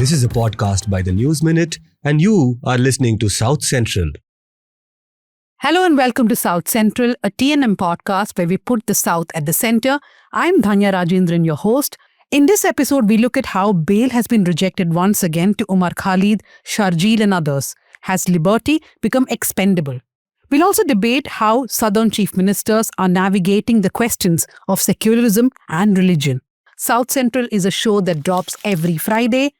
This is a podcast by the News Minute, and you are listening to South Central. Hello and welcome to South Central, a TNM podcast where we put the South at the center. I'm Dhanya Rajendran, your host. In this episode, we look at how bail has been rejected once again to Umar Khalid, Sharjeel and others. Has liberty become expendable? We'll also debate how Southern chief ministers are navigating the questions of secularism and religion. South Central is a show that drops every Friday.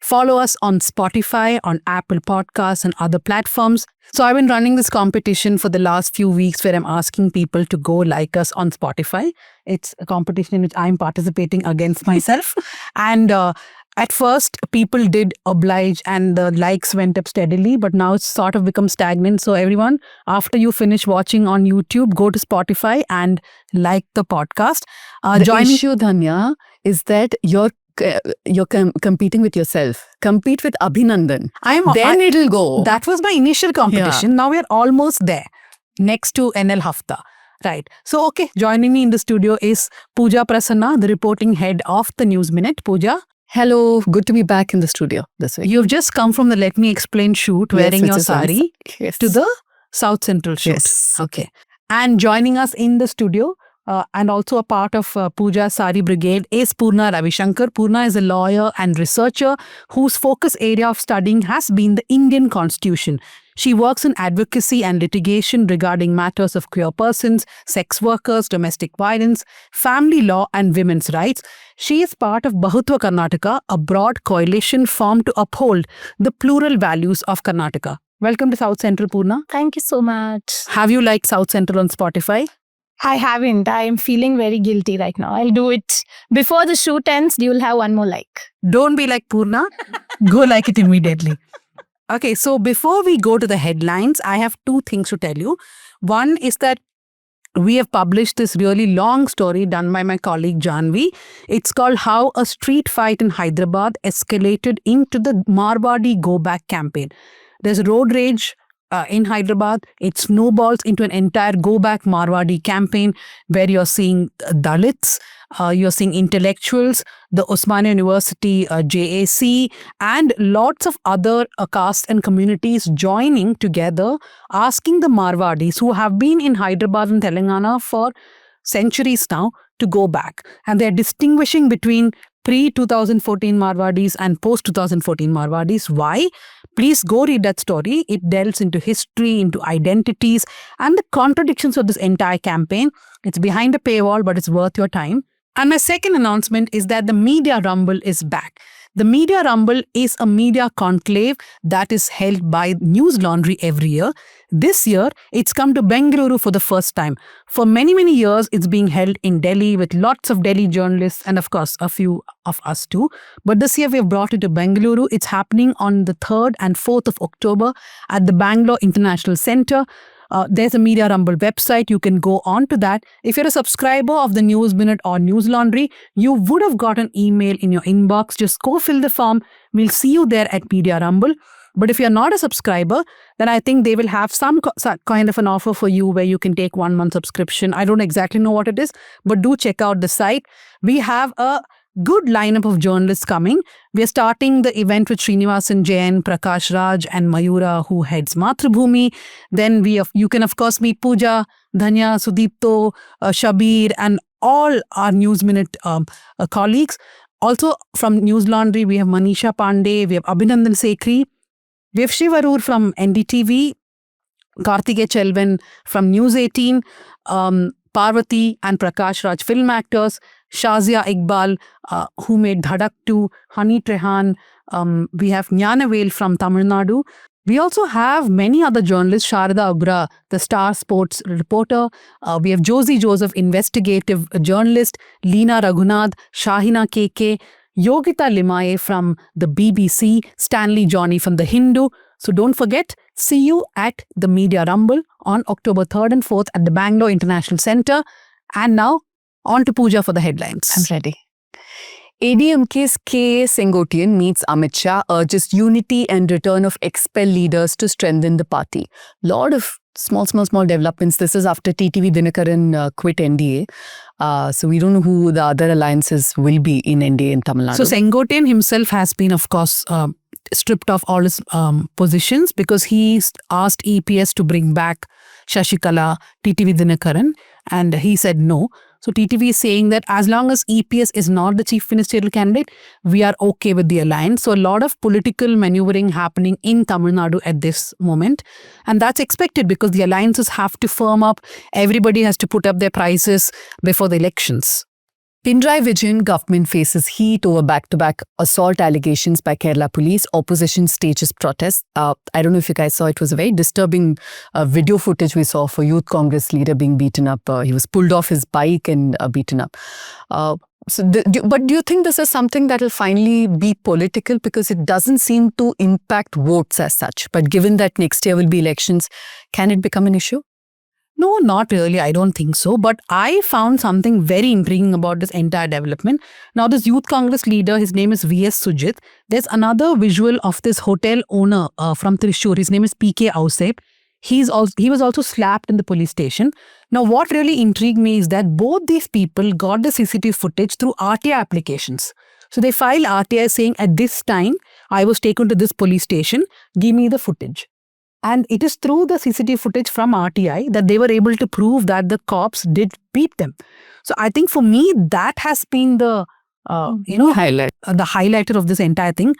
Follow us on Spotify, on Apple Podcasts and other platforms. So I've been running this competition for the last few weeks where I'm asking people to go like us on Spotify. It's a competition in which I'm participating against myself. And at first, people did oblige and the likes went up steadily, but now it's sort of become stagnant. So everyone, after you finish watching on YouTube, go to Spotify and like the podcast. The issue, Dhanya, is that you're competing with yourself. Compete with Abhinandan. It'll go. That was my initial competition. Yeah. Now we're almost there. Next to NL Hafta. Right. So, okay, joining me in the studio is Pooja Prasanna, the reporting head of the News Minute. Pooja. Hello. Good to be back in the studio this week. You've just come from the Let Me Explain shoot wearing your sari to the South Central shoot. Yes. Okay. And joining us in the studio and also a part of Pooja's Sari Brigade is Poorna Ravishankar. Poorna is a lawyer and researcher whose focus area of studying has been the Indian Constitution. She works in advocacy and litigation regarding matters of queer persons, sex workers, domestic violence, family law and women's rights. She is part of Bahutva Karnataka, a broad coalition formed to uphold the plural values of Karnataka. Welcome to South Central, Poorna. Thank you so much. Have you liked South Central on Spotify? I haven't. I am feeling very guilty right now. I'll do it. Before the shoot ends, you'll have one more like. Don't be like Poorna. Go like it immediately. Okay, so before we go to the headlines, I have two things to tell you. One is that we have published this really long story done by my colleague Janvi. It's called How a Street Fight in Hyderabad Escalated into the Marwadi Go Back campaign. There's road rage in Hyderabad. It snowballs into an entire Go Back Marwadi campaign where you're seeing Dalits, you're seeing intellectuals, the Osmania University JAC, and lots of other castes and communities joining together, asking the Marwadis who have been in Hyderabad and Telangana for centuries now to go back. And they're distinguishing between pre-2014 Marwadis and post-2014 Marwadis. Why? Please go read that story. It delves into history, into identities, and the contradictions of this entire campaign. It's behind a paywall, but it's worth your time. And my second announcement is that the Media Rumble is back. The Media Rumble is a media conclave that is held by News Laundry every year. This year, it's come to Bengaluru for the first time. For many, many years, it's being held in Delhi with lots of Delhi journalists and, of course, a few of us too. But this year, we've brought it to Bengaluru. It's happening on the 3rd and 4th of October at the Bangalore International Centre. There's a Media Rumble website. You can go on to that. If you're a subscriber of the News Minute or News Laundry, you would have got an email in your inbox. Just go fill the form. We'll see you there at Media Rumble. But if you're not a subscriber, then I think they will have some kind of an offer for you where you can take 1 month subscription. I don't exactly know what it is, but do check out the site. We have a good lineup of journalists coming. We're starting the event with Srinivasan Jain, Prakash Raj and Mayura, who heads Mathrubhumi. Then you can of course meet Pooja, Dhanya, Sudipto, Shabir and all our News Minute colleagues. Also from News Laundry, we have Manisha Pandey, we have Abhinandan Sekhri, we have Shiv Arur from NDTV, Karthike Chelvan from News 18, Parvati and Prakash Raj film actors, Shazia Iqbal, who made Dhadak 2, Hani Trehan. We have Gnanavel from Tamil Nadu. We also have many other journalists, Sharada Agra, the Star Sports reporter. We have Josie Joseph, investigative journalist, Leena Raghunath, Shahina KK, Yogita Limaye from the BBC, Stanley Johnny from The Hindu. So don't forget, see you at the Media Rumble on October 3rd and 4th at the Bangalore International Centre. And now, on to Pooja for the headlines. I'm ready. ADMK's K. Sengotian meets Amit Shah, urges unity and return of expel leaders to strengthen the party. Lot of small developments. This is after TTV Dinakaran quit NDA. So we don't know who the other alliances will be in NDA in Tamil Nadu. So Sengotian himself has been, of course, stripped of all his positions because he asked EPS to bring back Shashikala, TTV Dinakaran, and he said no. So TTV is saying that as long as EPS is not the chief ministerial candidate, we are okay with the alliance. So a lot of political maneuvering happening in Tamil Nadu at this moment. And that's expected because the alliances have to firm up. Everybody has to put up their prices before the elections. Pinarayi Vijayan government faces heat over back-to-back assault allegations by Kerala police. Opposition stages protests. I don't know if you guys saw, it was a very disturbing video footage we saw for Youth Congress leader being beaten up. He was pulled off his bike and beaten up. But do you think this is something that will finally be political? Because it doesn't seem to impact votes as such. But given that next year will be elections, can it become an issue? No, not really. I don't think so. But I found something very intriguing about this entire development. Now, this Youth Congress leader, his name is V.S. Sujit. There's another visual of this hotel owner from Thrissur. His name is P.K. Ausep. He was also slapped in the police station. Now, what really intrigued me is that both these people got the CCTV footage through RTI applications. So they filed RTI saying, at this time, I was taken to this police station. Give me the footage. And it is through the CCTV footage from RTI that they were able to prove that the cops did beat them. So I think for me, that has been the, highlight. The highlighter of this entire thing.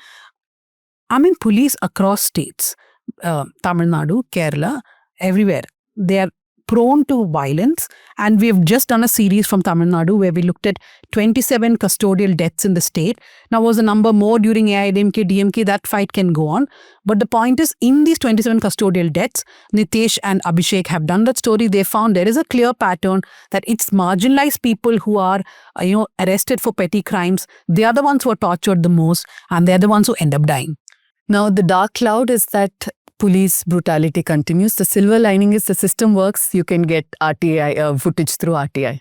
I mean, police across states, Tamil Nadu, Kerala, everywhere, they are prone to violence. And we have just done a series from Tamil Nadu where we looked at 27 custodial deaths in the state. Now, was the number more during AIADMK, DMK? That fight can go on. But the point is, in these 27 custodial deaths, Nitesh and Abhishek have done that story. They found there is a clear pattern that it's marginalized people who are, arrested for petty crimes. They are the ones who are tortured the most, and they're the ones who end up dying. Now, the dark cloud is that police brutality continues. The silver lining is the system works. You can get RTI footage through RTI.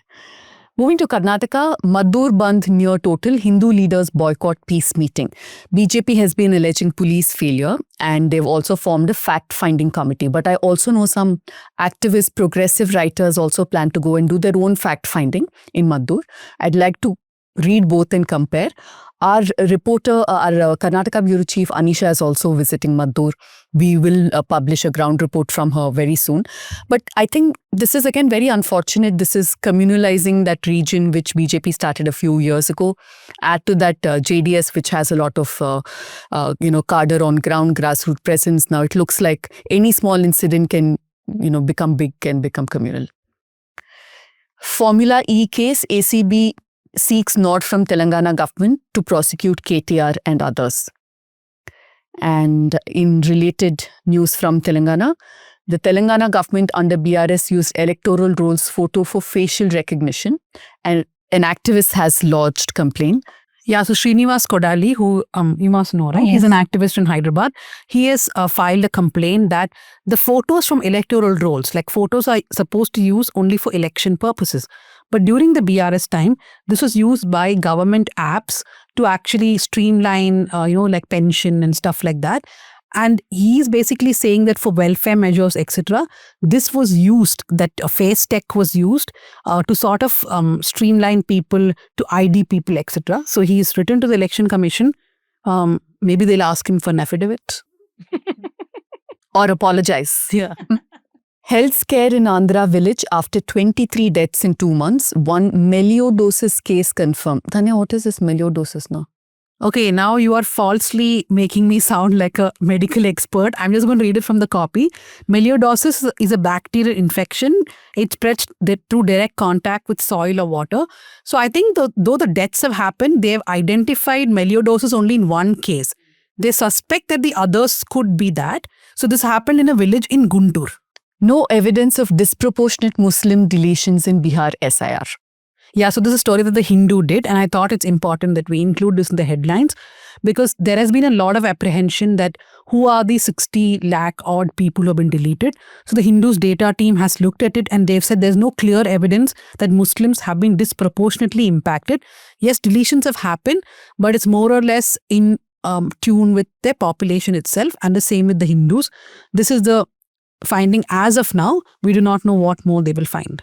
Moving to Karnataka, Maddur Bandh near total. Hindu leaders boycott peace meeting. BJP has been alleging police failure and they've also formed a fact-finding committee. But I also know some activist progressive writers also plan to go and do their own fact-finding in Maddur. I'd like to read both and compare. Our reporter, our Karnataka Bureau Chief Anisha is also visiting Maddur. We will publish a ground report from her very soon. But I think this is again very unfortunate. This is communalizing that region which BJP started a few years ago. Add to that JDS, which has a lot of cadre on ground, grassroots presence. Now it looks like any small incident can become big, can become communal. Formula E case, ACB seeks nod from Telangana government to prosecute KTR and others. And in related news from Telangana, the Telangana government under BRS used electoral rolls photo for facial recognition, and an activist has lodged complaint. Yeah, so Srinivas Kodali, who you must know, right? Yes. He's an activist in Hyderabad. He has filed a complaint that the photos from electoral rolls, like photos are supposed to use only for election purposes. But during the BRS time, this was used by government apps to actually streamline, like pension and stuff like that. And he's basically saying that for welfare measures, etc., this was used, that face tech was used to sort of streamline people, to ID people, etc. So he's written to the Election Commission. Maybe they'll ask him for an affidavit. Or apologize. Yeah. Health scare in Andhra village after 23 deaths in 2 months. One melioidosis case confirmed. Dhanya, what is this melioidosis now? Okay, now you are falsely making me sound like a medical expert. I'm just going to read it from the copy. Melioidosis is a bacterial infection. It spreads through direct contact with soil or water. So I think though the deaths have happened, they have identified melioidosis only in one case. They suspect that the others could be that. So this happened in a village in Guntur. No evidence of disproportionate Muslim deletions in Bihar SIR. Yeah, so this is a story that the Hindu did, and I thought it's important that we include this in the headlines. because there has been a lot of apprehension that who are the 60 lakh odd people who have been deleted. So the Hindus data team has looked at it and they've said there's no clear evidence that Muslims have been disproportionately impacted. Yes, deletions have happened, but it's more or less in tune with their population itself, and the same with the Hindus. This is the finding as of now. We do not know what more they will find.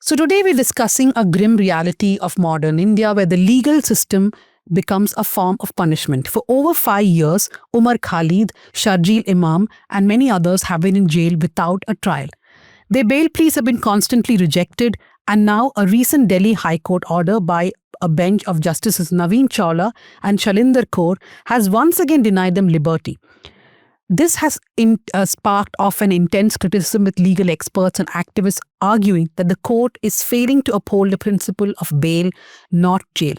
So today we're discussing a grim reality of modern India where the legal system becomes a form of punishment. For over 5 years, Umar Khalid, Sharjeel Imam and many others have been in jail without a trial. Their bail pleas have been constantly rejected, and now a recent Delhi High Court order by a bench of Justices Naveen Chawla and Shalinder Kaur has once again denied them liberty. This has sparked off an intense criticism with legal experts and activists arguing that the court is failing to uphold the principle of bail, not jail.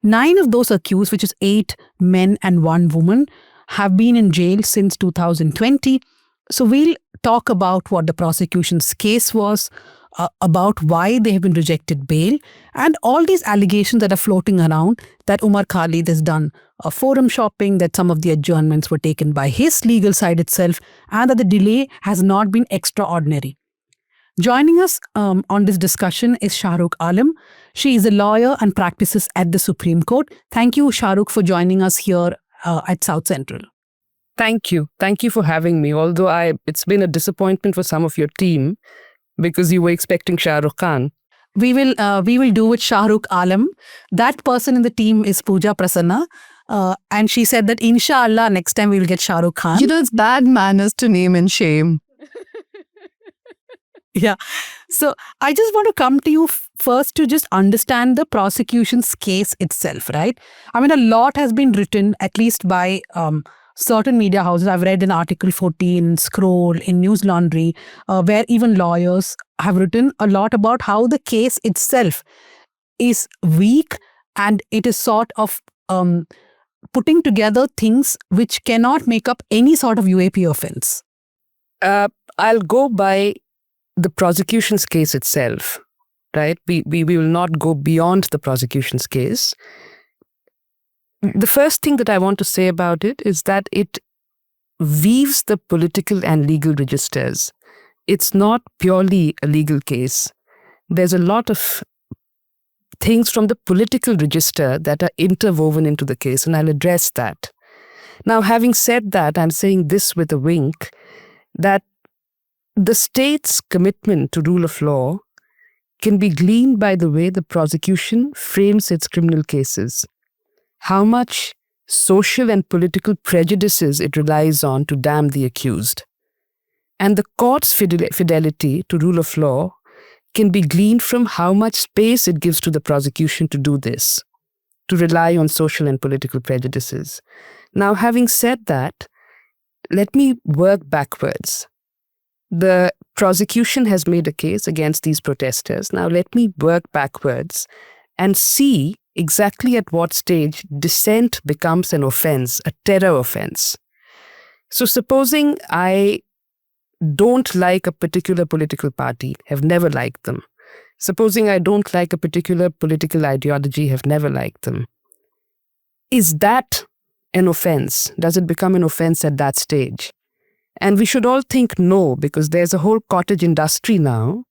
9 of those accused, which is 8 men and 1 woman, have been in jail since 2020. So we'll talk about what the prosecution's case was, about why they have been rejected bail, and all these allegations that are floating around that Umar Khalid has done forum shopping, that some of the adjournments were taken by his legal side itself, and that the delay has not been extraordinary. Joining us on this discussion is Shahrukh Alam. She is a lawyer and practices at the Supreme Court. Thank you, Shahrukh, for joining us here at South Central. Thank you. Thank you for having me. Although it's been a disappointment for some of your team because you were expecting Shah Rukh Khan. We will do with Shahrukh Alam. That person in the team is Pooja Prasanna. And she said that inshallah next time we will get Shahrukh Khan. You know, it's bad manners to name and shame. Yeah. So I just want to come to you first to just understand the prosecution's case itself, right? I mean, a lot has been written, at least by certain media houses. I've read in Article 14, Scroll, in News Laundry, where even lawyers have written a lot about how the case itself is weak and it is sort of putting together things which cannot make up any sort of UAP offense. I'll go by the prosecution's case itself, right? We will not go beyond the prosecution's case. The first thing that I want to say about it is that it weaves the political and legal registers. It's not purely a legal case. There's a lot of things from the political register that are interwoven into the case, and I'll address that. Now, having said that, I'm saying this with a wink, that the state's commitment to rule of law can be gleaned by the way the prosecution frames its criminal cases, how much social and political prejudices it relies on to damn the accused. And the court's fidelity to rule of law can be gleaned from how much space it gives to the prosecution to do this, to rely on social and political prejudices. Now, having said that, let me work backwards. The prosecution has made a case against these protesters. Now, let me work backwards and see exactly at what stage dissent becomes an offense, a terror offense. So supposing I don't like a particular political party, have never liked them. Supposing I don't like a particular political ideology, have never liked them. Is that an offense? Does it become an offense at that stage? And we should all think no, because there's a whole cottage industry now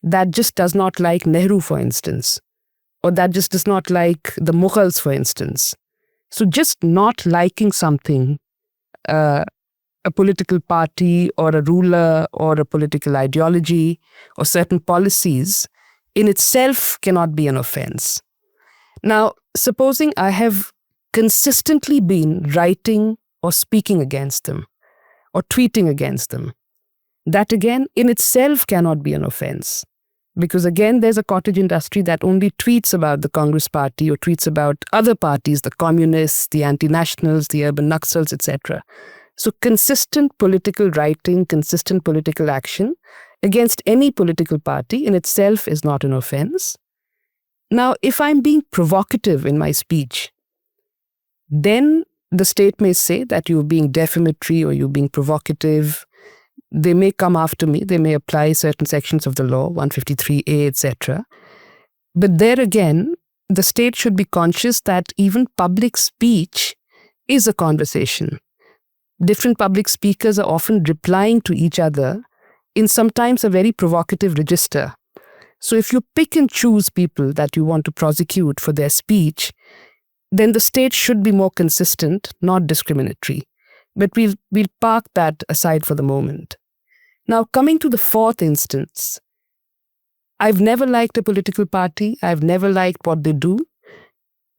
that just does not like Nehru, for instance, or that just does not like the Mughals, for instance. So just not liking something, a political party or a ruler or a political ideology or certain policies in itself cannot be an offense. Now, supposing I have consistently been writing or speaking against them or tweeting against them, that again in itself cannot be an offense. Because again, there's a cottage industry that only tweets about the Congress party or tweets about other parties, the communists, the anti-nationals, the urban Naxals, etc. So consistent political writing, consistent political action against any political party in itself is not an offense. Now, if I'm being provocative in my speech, then the state may say that you're being defamatory or you're being provocative. They may come after me. They may apply certain sections of the law, 153A, etc. But there again, the state should be conscious that even public speech is a conversation. Different public speakers are often replying to each other in sometimes a very provocative register. So if you pick and choose people that you want to prosecute for their speech, then the state should be more consistent, not discriminatory. But we'll park that aside for the moment. Now, coming to the fourth instance, I've never liked a political party. I've never liked what they do.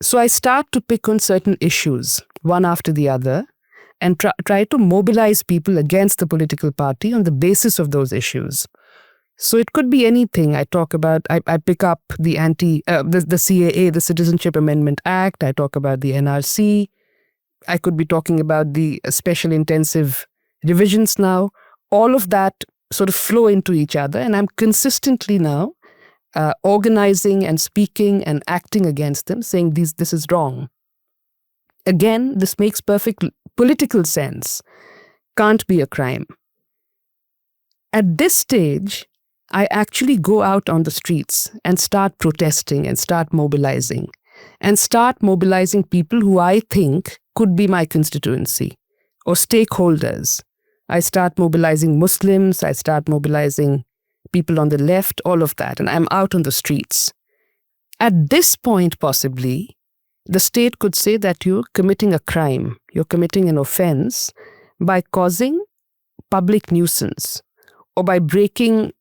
So I start to pick on certain issues, one after the other, and try to mobilize people against the political party on the basis of those issues. So it could be anything. I pick up the CAA, the Citizenship Amendment Act. I talk about the NRC. I could be talking about the special intensive revisions now. All of that sort of flow into each other, and I'm consistently now organizing and speaking and acting against them, saying this is wrong. Again, this makes perfect political sense. Can't be a crime. At this stage, I actually go out on the streets and start protesting and start mobilizing people who I think could be my constituency or stakeholders. I start mobilizing Muslims, I start mobilizing people on the left, all of that, and I'm out on the streets. At this point, possibly, the state could say that you're committing a crime, you're committing an offense by causing public nuisance or by breaking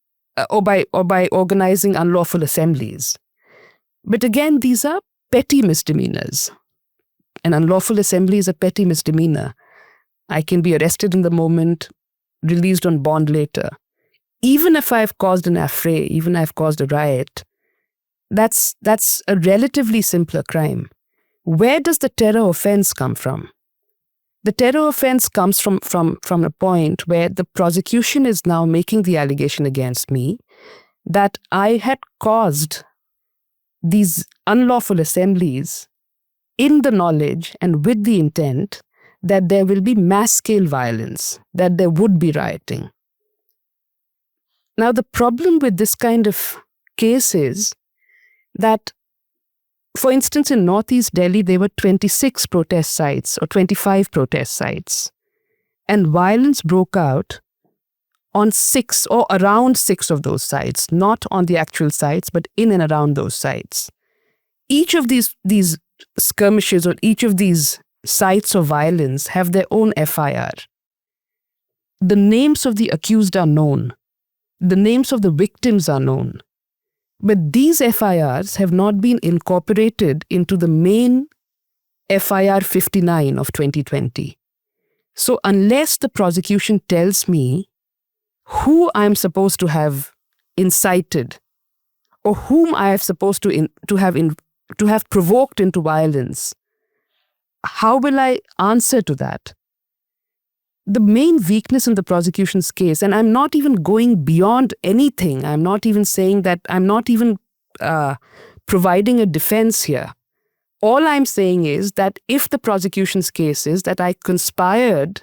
or by organizing unlawful assemblies. But again, these are petty misdemeanors. An unlawful assembly is a petty misdemeanor. I can be arrested in the moment, released on bond later. Even if I've caused an affray, even if I've caused a riot, that's a relatively simpler crime. Where does the terror offense come from? The terror offense comes from a point where the prosecution is now making the allegation against me that I had caused these unlawful assemblies in the knowledge and with the intent that there will be mass-scale violence, that there would be rioting. Now, the problem with this kind of case is that, for instance, in Northeast Delhi, there were 26 protest sites or 25 protest sites, and violence broke out on 6 or around 6 of those sites, not on the actual sites, but in and around those sites. Each of these skirmishes or each of these sites of violence have their own FIR. The names of the accused are known. The names of the victims are known. But these FIRs have not been incorporated into the main FIR 59 of 2020. So unless the prosecution tells me who I'm supposed to have incited or whom I have supposed to have provoked into violence, how will I answer to that? The main weakness in the prosecution's case, and I'm not even going beyond anything, I'm not even saying that, I'm not even providing a defense here. All I'm saying is that if the prosecution's case is that I conspired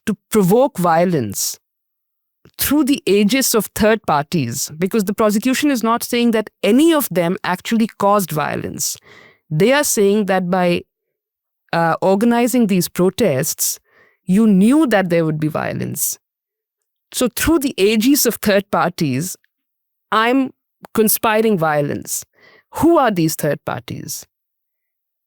to provoke violence through the aegis of third parties, because the prosecution is not saying that any of them actually caused violence. They are saying that by organizing these protests, you knew that there would be violence. So through the aegis of third parties, I'm conspiring violence. Who are these third parties?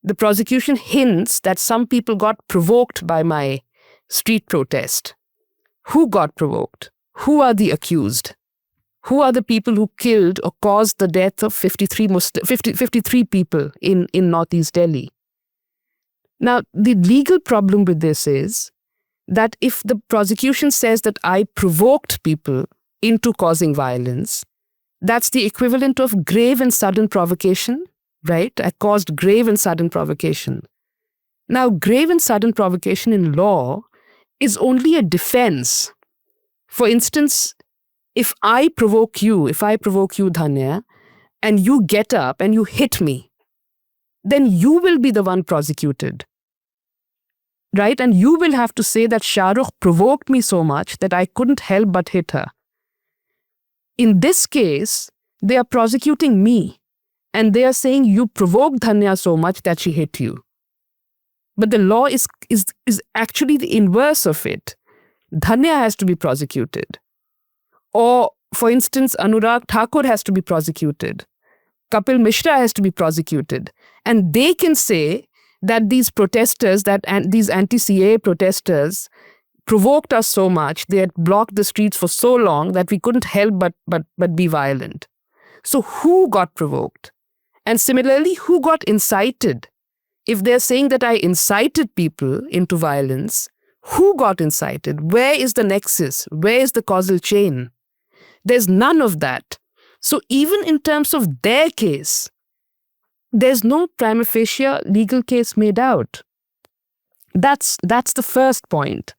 The prosecution hints that some people got provoked by my street protest. Who got provoked? Who are the accused? Who are the people who killed or caused the death of 53 people in Northeast Delhi? Now, the legal problem with this is that if the prosecution says that I provoked people into causing violence, that's the equivalent of grave and sudden provocation, right? I caused grave and sudden provocation. Now, grave and sudden provocation in law is only a defense. For instance, if I provoke you, Dhanya, and you get up and you hit me, then you will be the one prosecuted. Right? And you will have to say that Shah Rukh provoked me so much that I couldn't help but hit her. In this case, they are prosecuting me and they are saying you provoked Dhanya so much that she hit you. But the law is actually the inverse of it. Dhanya has to be prosecuted. Or, for instance, Anurag Thakur has to be prosecuted. Kapil Mishra has to be prosecuted. And they can say that these protesters, these anti-CAA protesters provoked us so much, they had blocked the streets for so long that we couldn't help but be violent. So who got provoked? And similarly, who got incited? If they're saying that I incited people into violence, who got incited? Where is the nexus? Where is the causal chain? There's none of that. So even in terms of their case, there's no prima facie legal case made out. That's the first point.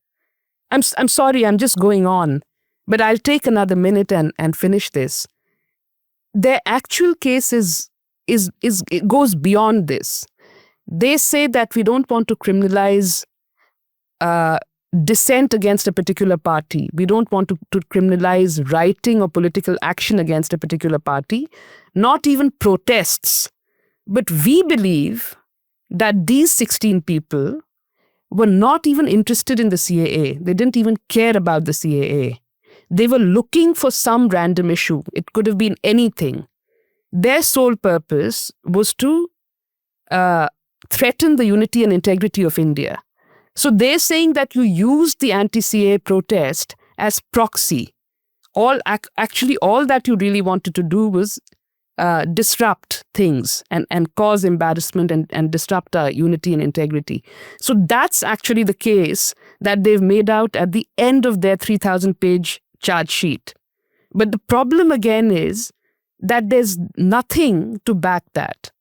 I'm sorry, I'm just going on, but I'll take another minute and finish this. Their actual case it goes beyond this. They say that we don't want to criminalize dissent against a particular party. We don't want to criminalize writing or political action against a particular party, not even protests. But we believe that these 16 people were not even interested in the CAA. They didn't even care about the CAA. They were looking for some random issue. It could have been anything. Their sole purpose was to threaten the unity and integrity of India. So they're saying that you used the anti-CAA protest as proxy. Actually, all that you really wanted to do was disrupt things and cause embarrassment and disrupt our unity and integrity. So that's actually the case that they've made out at the end of their 3,000-page charge sheet. But the problem again is that there's nothing to back that.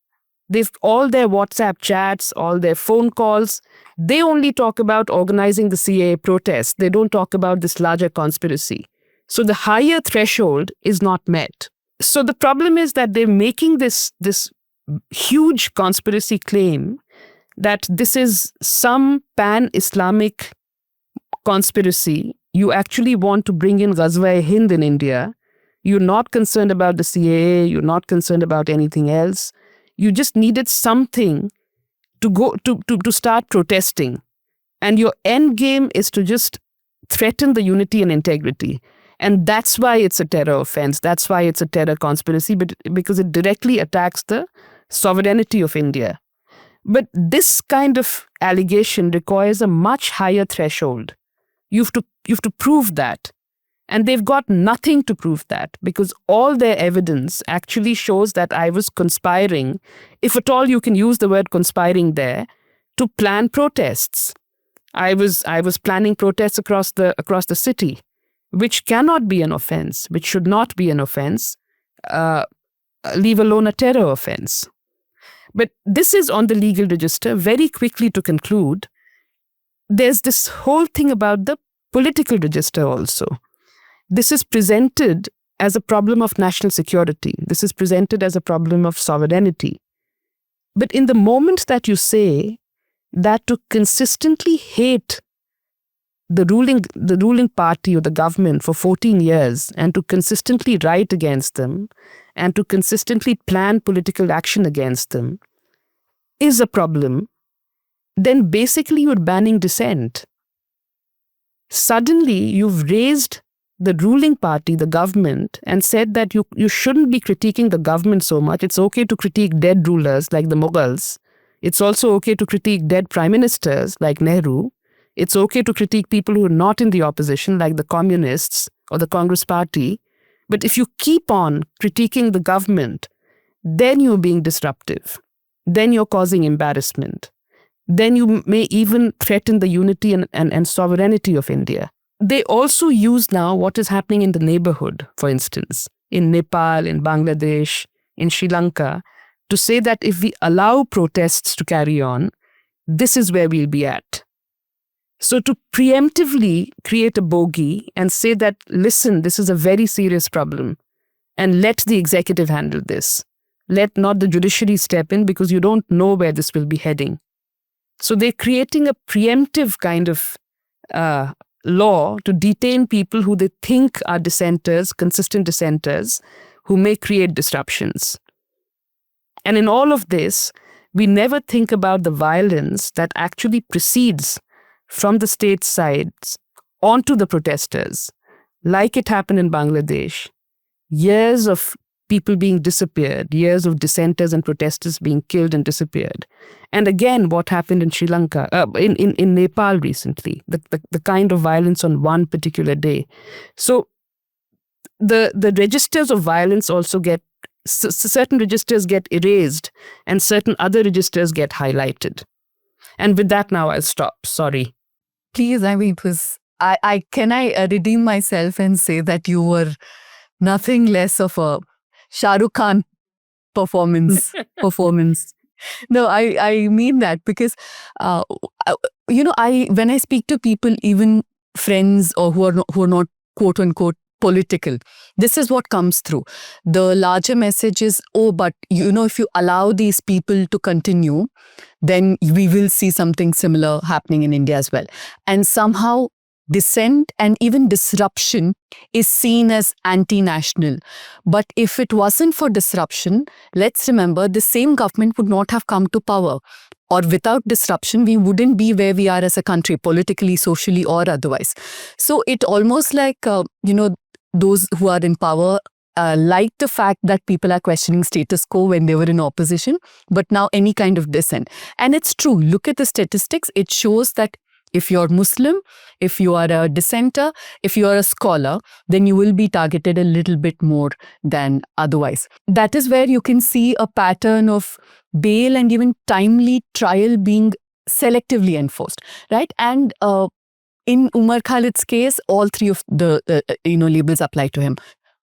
All their WhatsApp chats, all their phone calls, they only talk about organizing the CAA protests. They don't talk about this larger conspiracy. So the higher threshold is not met. So the problem is that they're making this huge conspiracy claim that this is some pan-Islamic conspiracy. You actually want to bring in Ghazwa-e-Hind in India. You're not concerned about the CAA. You're not concerned about anything else. You just needed something to go to start protesting. And your end game is to just threaten the unity and integrity. And that's why it's a terror offense. That's why it's a terror conspiracy, because it directly attacks the sovereignty of India. But this kind of allegation requires a much higher threshold. You have to prove that. And they've got nothing to prove that, because all their evidence actually shows that I was conspiring, if at all you can use the word conspiring there, to plan protests. I was planning protests across the city, which cannot be an offense, which should not be an offense, leave alone a terror offense. But this is on the legal register. Very quickly to conclude, there's this whole thing about the political register also. This is presented as a problem of national security. This is presented as a problem of sovereignty. But in the moment that you say that to consistently hate the ruling party or the government for 14 years and to consistently write against them and to consistently plan political action against them is a problem, then basically you're banning dissent. Suddenly you've raised the ruling party, the government, and said that you shouldn't be critiquing the government so much. It's okay to critique dead rulers like the Mughals. It's also okay to critique dead prime ministers like Nehru. It's okay to critique people who are not in the opposition like the communists or the Congress party. But if you keep on critiquing the government, then you're being disruptive. Then you're causing embarrassment. Then you may even threaten the unity and sovereignty of India. They also use now what is happening in the neighborhood, for instance, in Nepal, in Bangladesh, in Sri Lanka, to say that if we allow protests to carry on, this is where we'll be at. So to preemptively create a bogey and say that, listen, this is a very serious problem, and let the executive handle this. Let not the judiciary step in, because you don't know where this will be heading. So they're creating a preemptive kind of law to detain people who they think are dissenters, consistent dissenters, who may create disruptions. And in all of this, we never think about the violence that actually proceeds from the state sides onto the protesters, like it happened in Bangladesh. Years of people being disappeared, years of dissenters and protesters being killed and disappeared. And again, what happened in Sri Lanka, in Nepal recently, the kind of violence on one particular day. So the registers of violence also get, certain registers get erased and certain other registers get highlighted. And with that now I'll stop, sorry. Please, I mean, it was, can I redeem myself and say that you were nothing less of a Shah Rukh Khan performance. No, I mean that because, when I speak to people, even friends or who are not quote unquote political, this is what comes through. The larger message is, but if you allow these people to continue, then we will see something similar happening in India as well. And somehow dissent and even disruption is seen as anti-national. But if it wasn't for disruption, let's remember the same government would not have come to power. Or without disruption, we wouldn't be where we are as a country, politically, socially, or otherwise. So it almost like, those who are in power like the fact that people are questioning status quo when they were in opposition, but now any kind of dissent. And it's true. Look at the statistics. It shows that if you're Muslim, if you are a dissenter, if you are a scholar, then you will be targeted a little bit more than otherwise. That is where you can see a pattern of bail and even timely trial being selectively enforced, right? And in Umar Khalid's case, all three of the labels apply to him.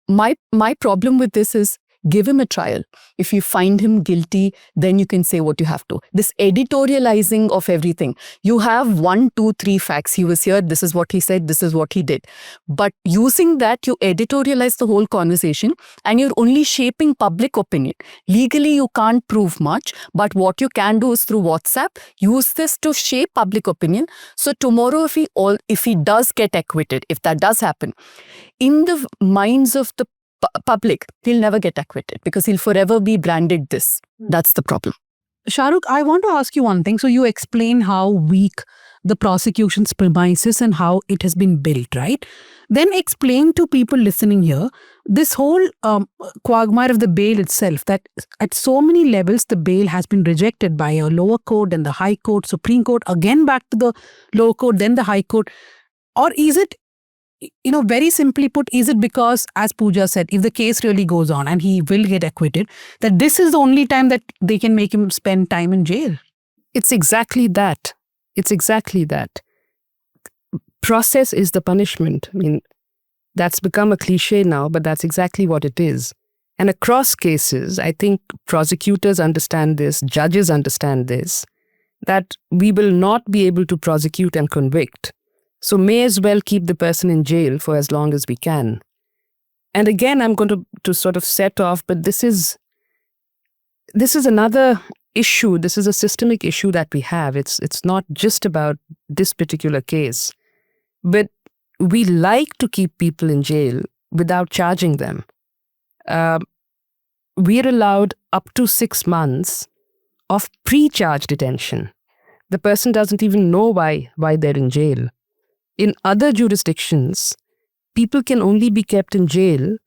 My problem with this is, give him a trial. If you find him guilty, then you can say what you have to. This editorializing of everything. You have 1, 2, 3 facts. He was here, this is what he said, this is what he did. But using that, you editorialize the whole conversation and you're only shaping public opinion. Legally, you can't prove much, but what you can do is through WhatsApp, use this to shape public opinion. So tomorrow, if he does get acquitted, if that does happen, in the minds of the public, he'll never get acquitted because he'll forever be branded this. That's the problem. Shah Rukh, I want to ask you one thing. So you explain how weak the prosecution's premises and how it has been built, right? Then explain to people listening here this whole quagmire of the bail itself, that at so many levels the bail has been rejected by a lower court and the high court, Supreme Court, again back to the lower court, then the high court. Or is it, very simply put, is it because, as Pooja said, if the case really goes on and he will get acquitted, that this is the only time that they can make him spend time in jail? It's exactly that. Process is the punishment. I mean, that's become a cliche now, but that's exactly what it is. And across cases, I think prosecutors understand this, judges understand this, that we will not be able to prosecute and convict. So may as well keep the person in jail for as long as we can. And again, I'm going to sort of set off, but this is another issue. This is a systemic issue that we have. It's not just about this particular case. But we like to keep people in jail without charging them. We're allowed up to 6 months of pre-charge detention. The person doesn't even know why they're in jail. In other jurisdictions, people can only be kept in jail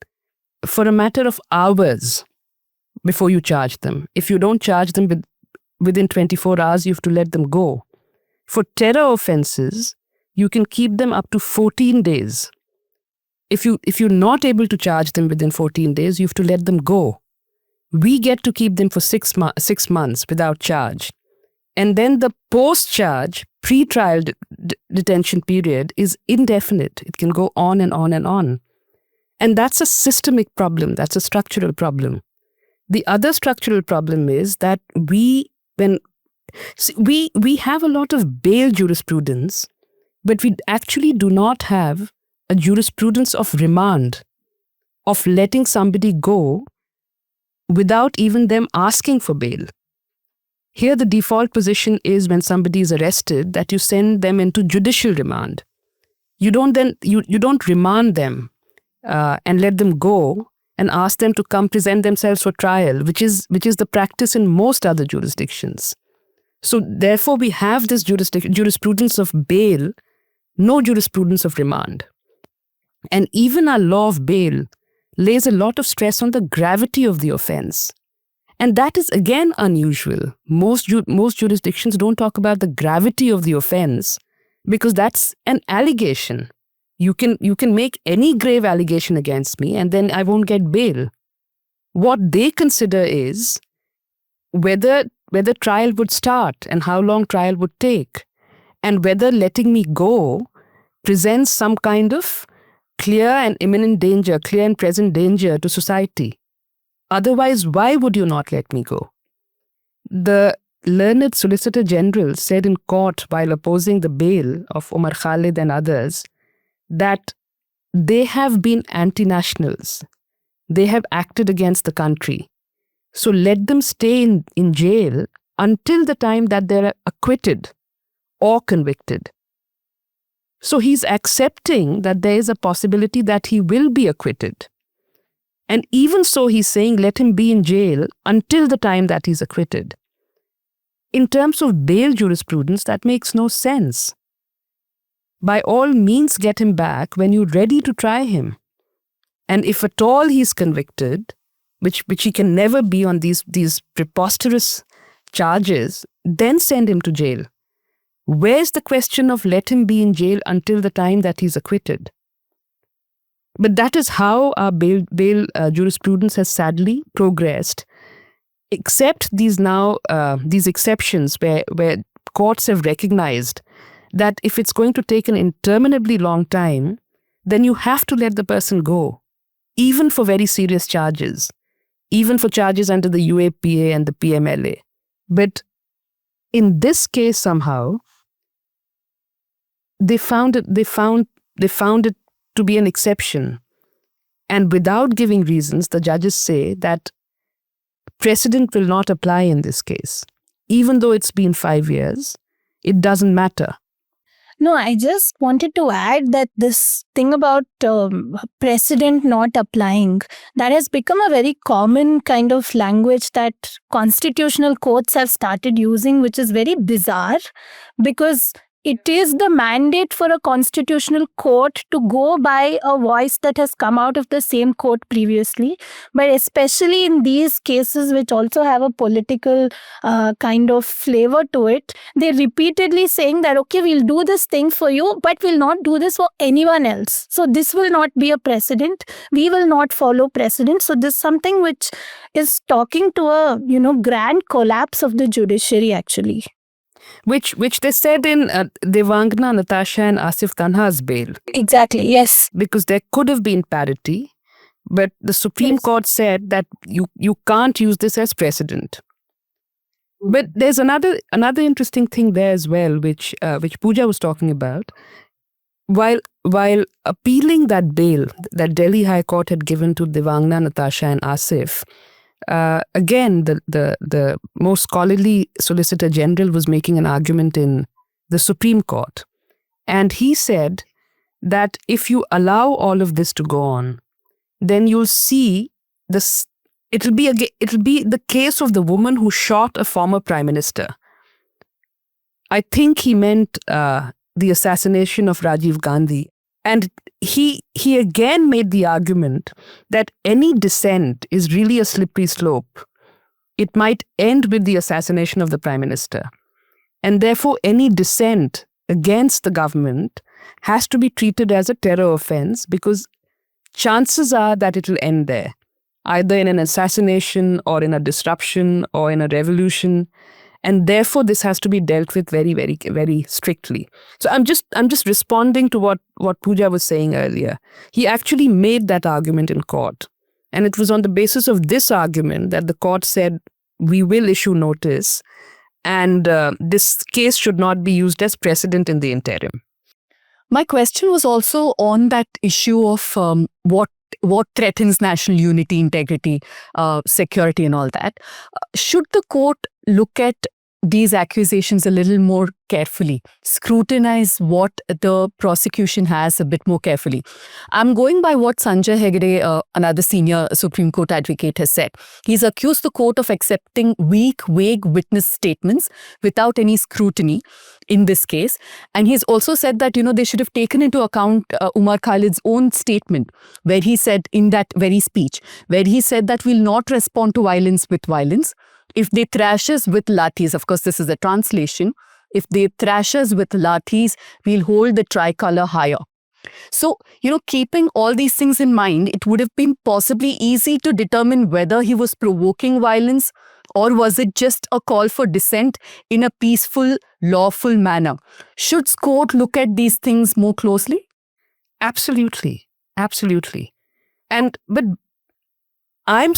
for a matter of hours before you charge them. If you don't charge them within 24 hours, you have to let them go. For terror offenses, you can keep them up to 14 days. If you're not able to charge them within 14 days, you have to let them go. We get to keep them for 6 months without charge. And then the post-charge, pre-trial detention period is indefinite. It can go on and on and on. And that's a systemic problem. That's a structural problem. The other structural problem is that we have a lot of bail jurisprudence, but we actually do not have a jurisprudence of remand, of letting somebody go without even them asking for bail. Here, the default position is when somebody is arrested that you send them into judicial remand. You don't remand them and let them go and ask them to come present themselves for trial, which is the practice in most other jurisdictions. So therefore, we have this jurisprudence of bail, no jurisprudence of remand. And even our law of bail lays a lot of stress on the gravity of the offense. And that is again unusual. Most jurisdictions don't talk about the gravity of the offense because that's an allegation. You can make any grave allegation against me and then I won't get bail. What they consider is whether trial would start and how long trial would take, and whether letting me go presents some kind of clear and imminent danger, clear and present danger to society. Otherwise, why would you not let me go? The learned Solicitor General said in court while opposing the bail of Omar Khalid and others that they have been anti-nationals. They have acted against the country. So let them stay in jail until the time that they're acquitted or convicted. So he's accepting that there is a possibility that he will be acquitted. And even so, he's saying let him be in jail until the time that he's acquitted. In terms of bail jurisprudence, that makes no sense. By all means, get him back when you're ready to try him. And if at all he's convicted, which he can never be on these preposterous charges, then send him to jail. Where's the question of let him be in jail until the time that he's acquitted? But that is how our bail jurisprudence has sadly progressed, except these exceptions where courts have recognized that if it's going to take an interminably long time, then you have to let the person go, even for very serious charges, even for charges under the UAPA and the PMLA. But in this case, somehow, they found it to be an exception. And without giving reasons, the judges say that precedent will not apply in this case. Even though it's been 5 years, it doesn't matter. No, I just wanted to add that this thing about precedent not applying, that has become a very common kind of language that constitutional courts have started using, which is very bizarre because it is the mandate for a constitutional court to go by a voice that has come out of the same court previously. But especially in these cases, which also have a political kind of flavor to it, they're repeatedly saying that, okay, we'll do this thing for you, but we'll not do this for anyone else. So this will not be a precedent. We will not follow precedent. So this is something which is talking to a, grand collapse of the judiciary, actually. Which they said in Devangana, Natasha and Asif Tanha's bail. Exactly, yes. Because there could have been parity, but the Supreme Court said that you can't use this as precedent. But there's another interesting thing there as well, which Pooja was talking about. While appealing that bail that Delhi High Court had given to Devangana, Natasha and Asif, again, the most scholarly Solicitor General was making an argument in the Supreme Court. And he said that if you allow all of this to go on, then you'll see this. It'll be the case of the woman who shot a former prime minister. I think he meant the assassination of Rajiv Gandhi. And he again made the argument that any dissent is really a slippery slope. It might end with the assassination of the prime minister. And therefore, any dissent against the government has to be treated as a terror offense because chances are that it will end there, either in an assassination or in a disruption or in a revolution. And therefore, this has to be dealt with very, very, very strictly. So I'm just responding to what Pooja was saying earlier. He actually made that argument in court. And it was on the basis of this argument that the court said, we will issue notice and this case should not be used as precedent in the interim. My question was also on that issue of what threatens national unity, integrity, security and all that. Should the court look at these accusations a little more carefully, scrutinize what the prosecution has a bit more carefully. I'm going by what Sanjay Hegde, another senior Supreme Court advocate, has said. He's accused the court of accepting weak, vague witness statements without any scrutiny in this case. And he's also said that, they should have taken into account Umar Khalid's own statement, where he said in that very speech, where he said that we'll not respond to violence with violence. If they thrash us with lathis, of course, this is a translation. If they thrash us with lathis, we'll hold the tricolor higher. So, keeping all these things in mind, it would have been possibly easy to determine whether he was provoking violence or was it just a call for dissent in a peaceful, lawful manner. Should court look at these things more closely? Absolutely. Absolutely. But I'm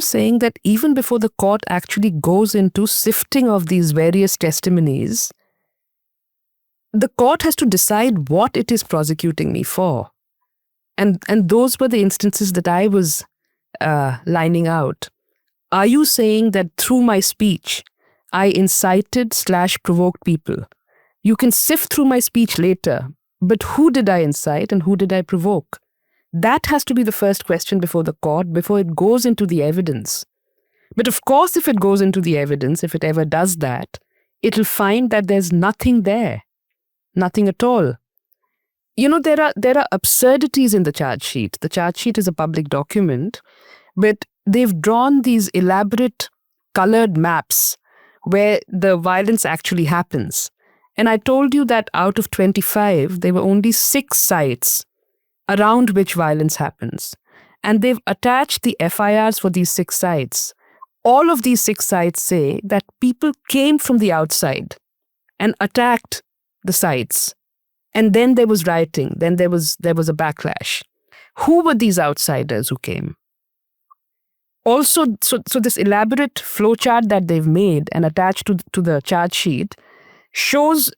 saying that even before the court actually goes into sifting of these various testimonies, the court has to decide what it is prosecuting me for. And those were the instances that I was lining out. Are you saying that through my speech, I incited/provoked people? You can sift through my speech later, but who did I incite and who did I provoke? That has to be the first question before the court, before it goes into the evidence. But of course, if it goes into the evidence, if it ever does that, it'll find that there's nothing there. Nothing at all. There are absurdities in the charge sheet. The charge sheet is a public document, but they've drawn these elaborate colored maps where the violence actually happens. And I told you that out of 25, there were only 6 sites around which violence happens. And they've attached the FIRs for these 6 sites. All of these 6 sites say that people came from the outside and attacked the sites. And then there was rioting. Then there was a backlash. Who were these outsiders who came? Also, so this elaborate flowchart that they've made and attached to the charge sheet shows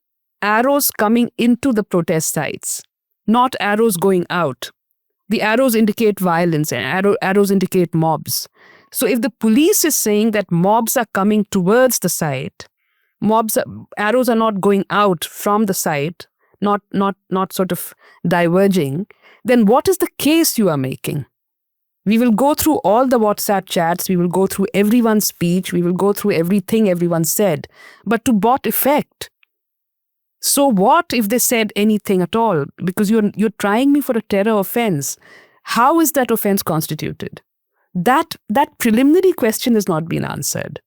arrows coming into the protest sites, not arrows going out. The arrows indicate violence and arrows indicate mobs. So if the police is saying that mobs are coming towards the site, arrows are not going out from the site, not sort of diverging, then what is the case you are making? We will go through all the WhatsApp chats, we will go through everyone's speech, we will go through everything everyone said. But to what effect? So what if they said anything at all? Because you're trying me for a terror offense. How is that offense constituted? That preliminary question has not been answered.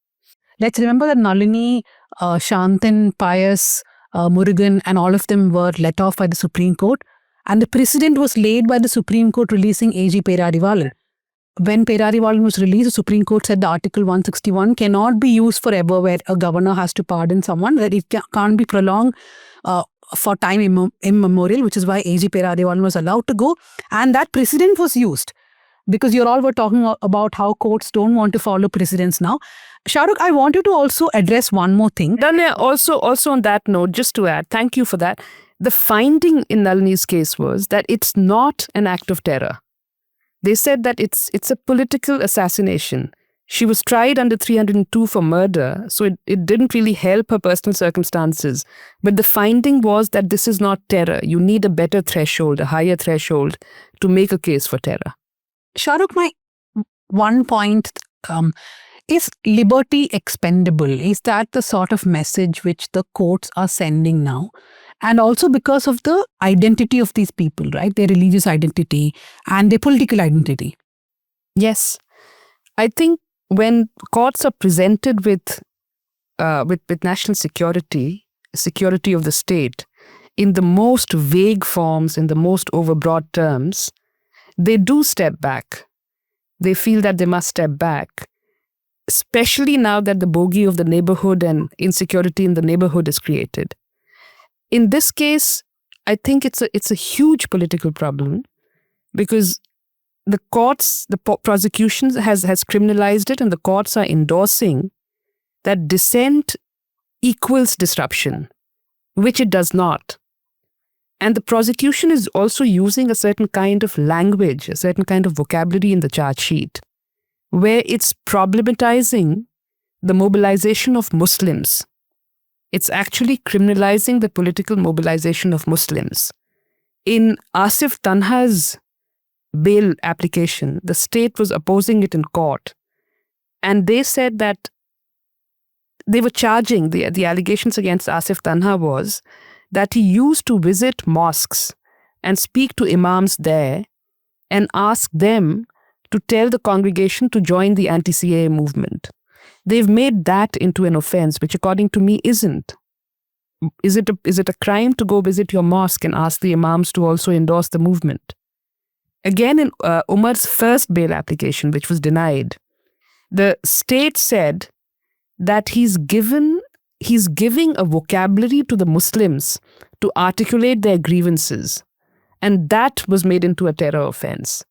Let's remember that Nalini, Shantan, Pius, Murugan, and all of them were let off by the Supreme Court. And the precedent was laid by the Supreme Court releasing AG Perarivalan. When Perarivalan was released, the Supreme Court said the Article 161 cannot be used forever, where a governor has to pardon someone, that it can't be prolonged for time immemorial, which is why AG Perarivalan was allowed to go. And that precedent was used. Because you all were talking about how courts don't want to follow precedents now. Shahrukh, I want you to also address one more thing. Danya, also on that note, just to add, thank you for that. The finding in Nalini's case was that it's not an act of terror. They said that it's a political assassination. She was tried under 302 for murder, so it didn't really help her personal circumstances. But the finding was that this is not terror. You need a better threshold, a higher threshold to make a case for terror. Shahrukh, my one point, is liberty expendable? Is that the sort of message which the courts are sending now? And also because of the identity of these people, right? Their religious identity and their political identity. Yes. I think when courts are presented with national security of the state, in the most vague forms, in the most overbroad terms, they do step back. They feel that they must step back, especially now that the bogey of the neighborhood and insecurity in the neighborhood is created. In this case, I think it's a huge political problem because the courts, the prosecution has criminalized it, and the courts are endorsing that dissent equals disruption, which it does not. And the prosecution is also using a certain kind of language, a certain kind of vocabulary in the charge sheet, where it's problematizing the mobilization of Muslims It's actually criminalizing the political mobilization of Muslims. In Asif Tanha's bail application, the state was opposing it in court. And they said that they were charging, the allegations against Asif Tanha was that he used to visit mosques and speak to imams there and ask them to tell the congregation to join the anti-CAA movement. They've made that into an offense, which according to me isn't. Is it a crime to go visit your mosque and ask the imams to also endorse the movement? Again, in Umar's first bail application, which was denied, the state said that he's giving a vocabulary to the Muslims to articulate their grievances. And that was made into a terror offense.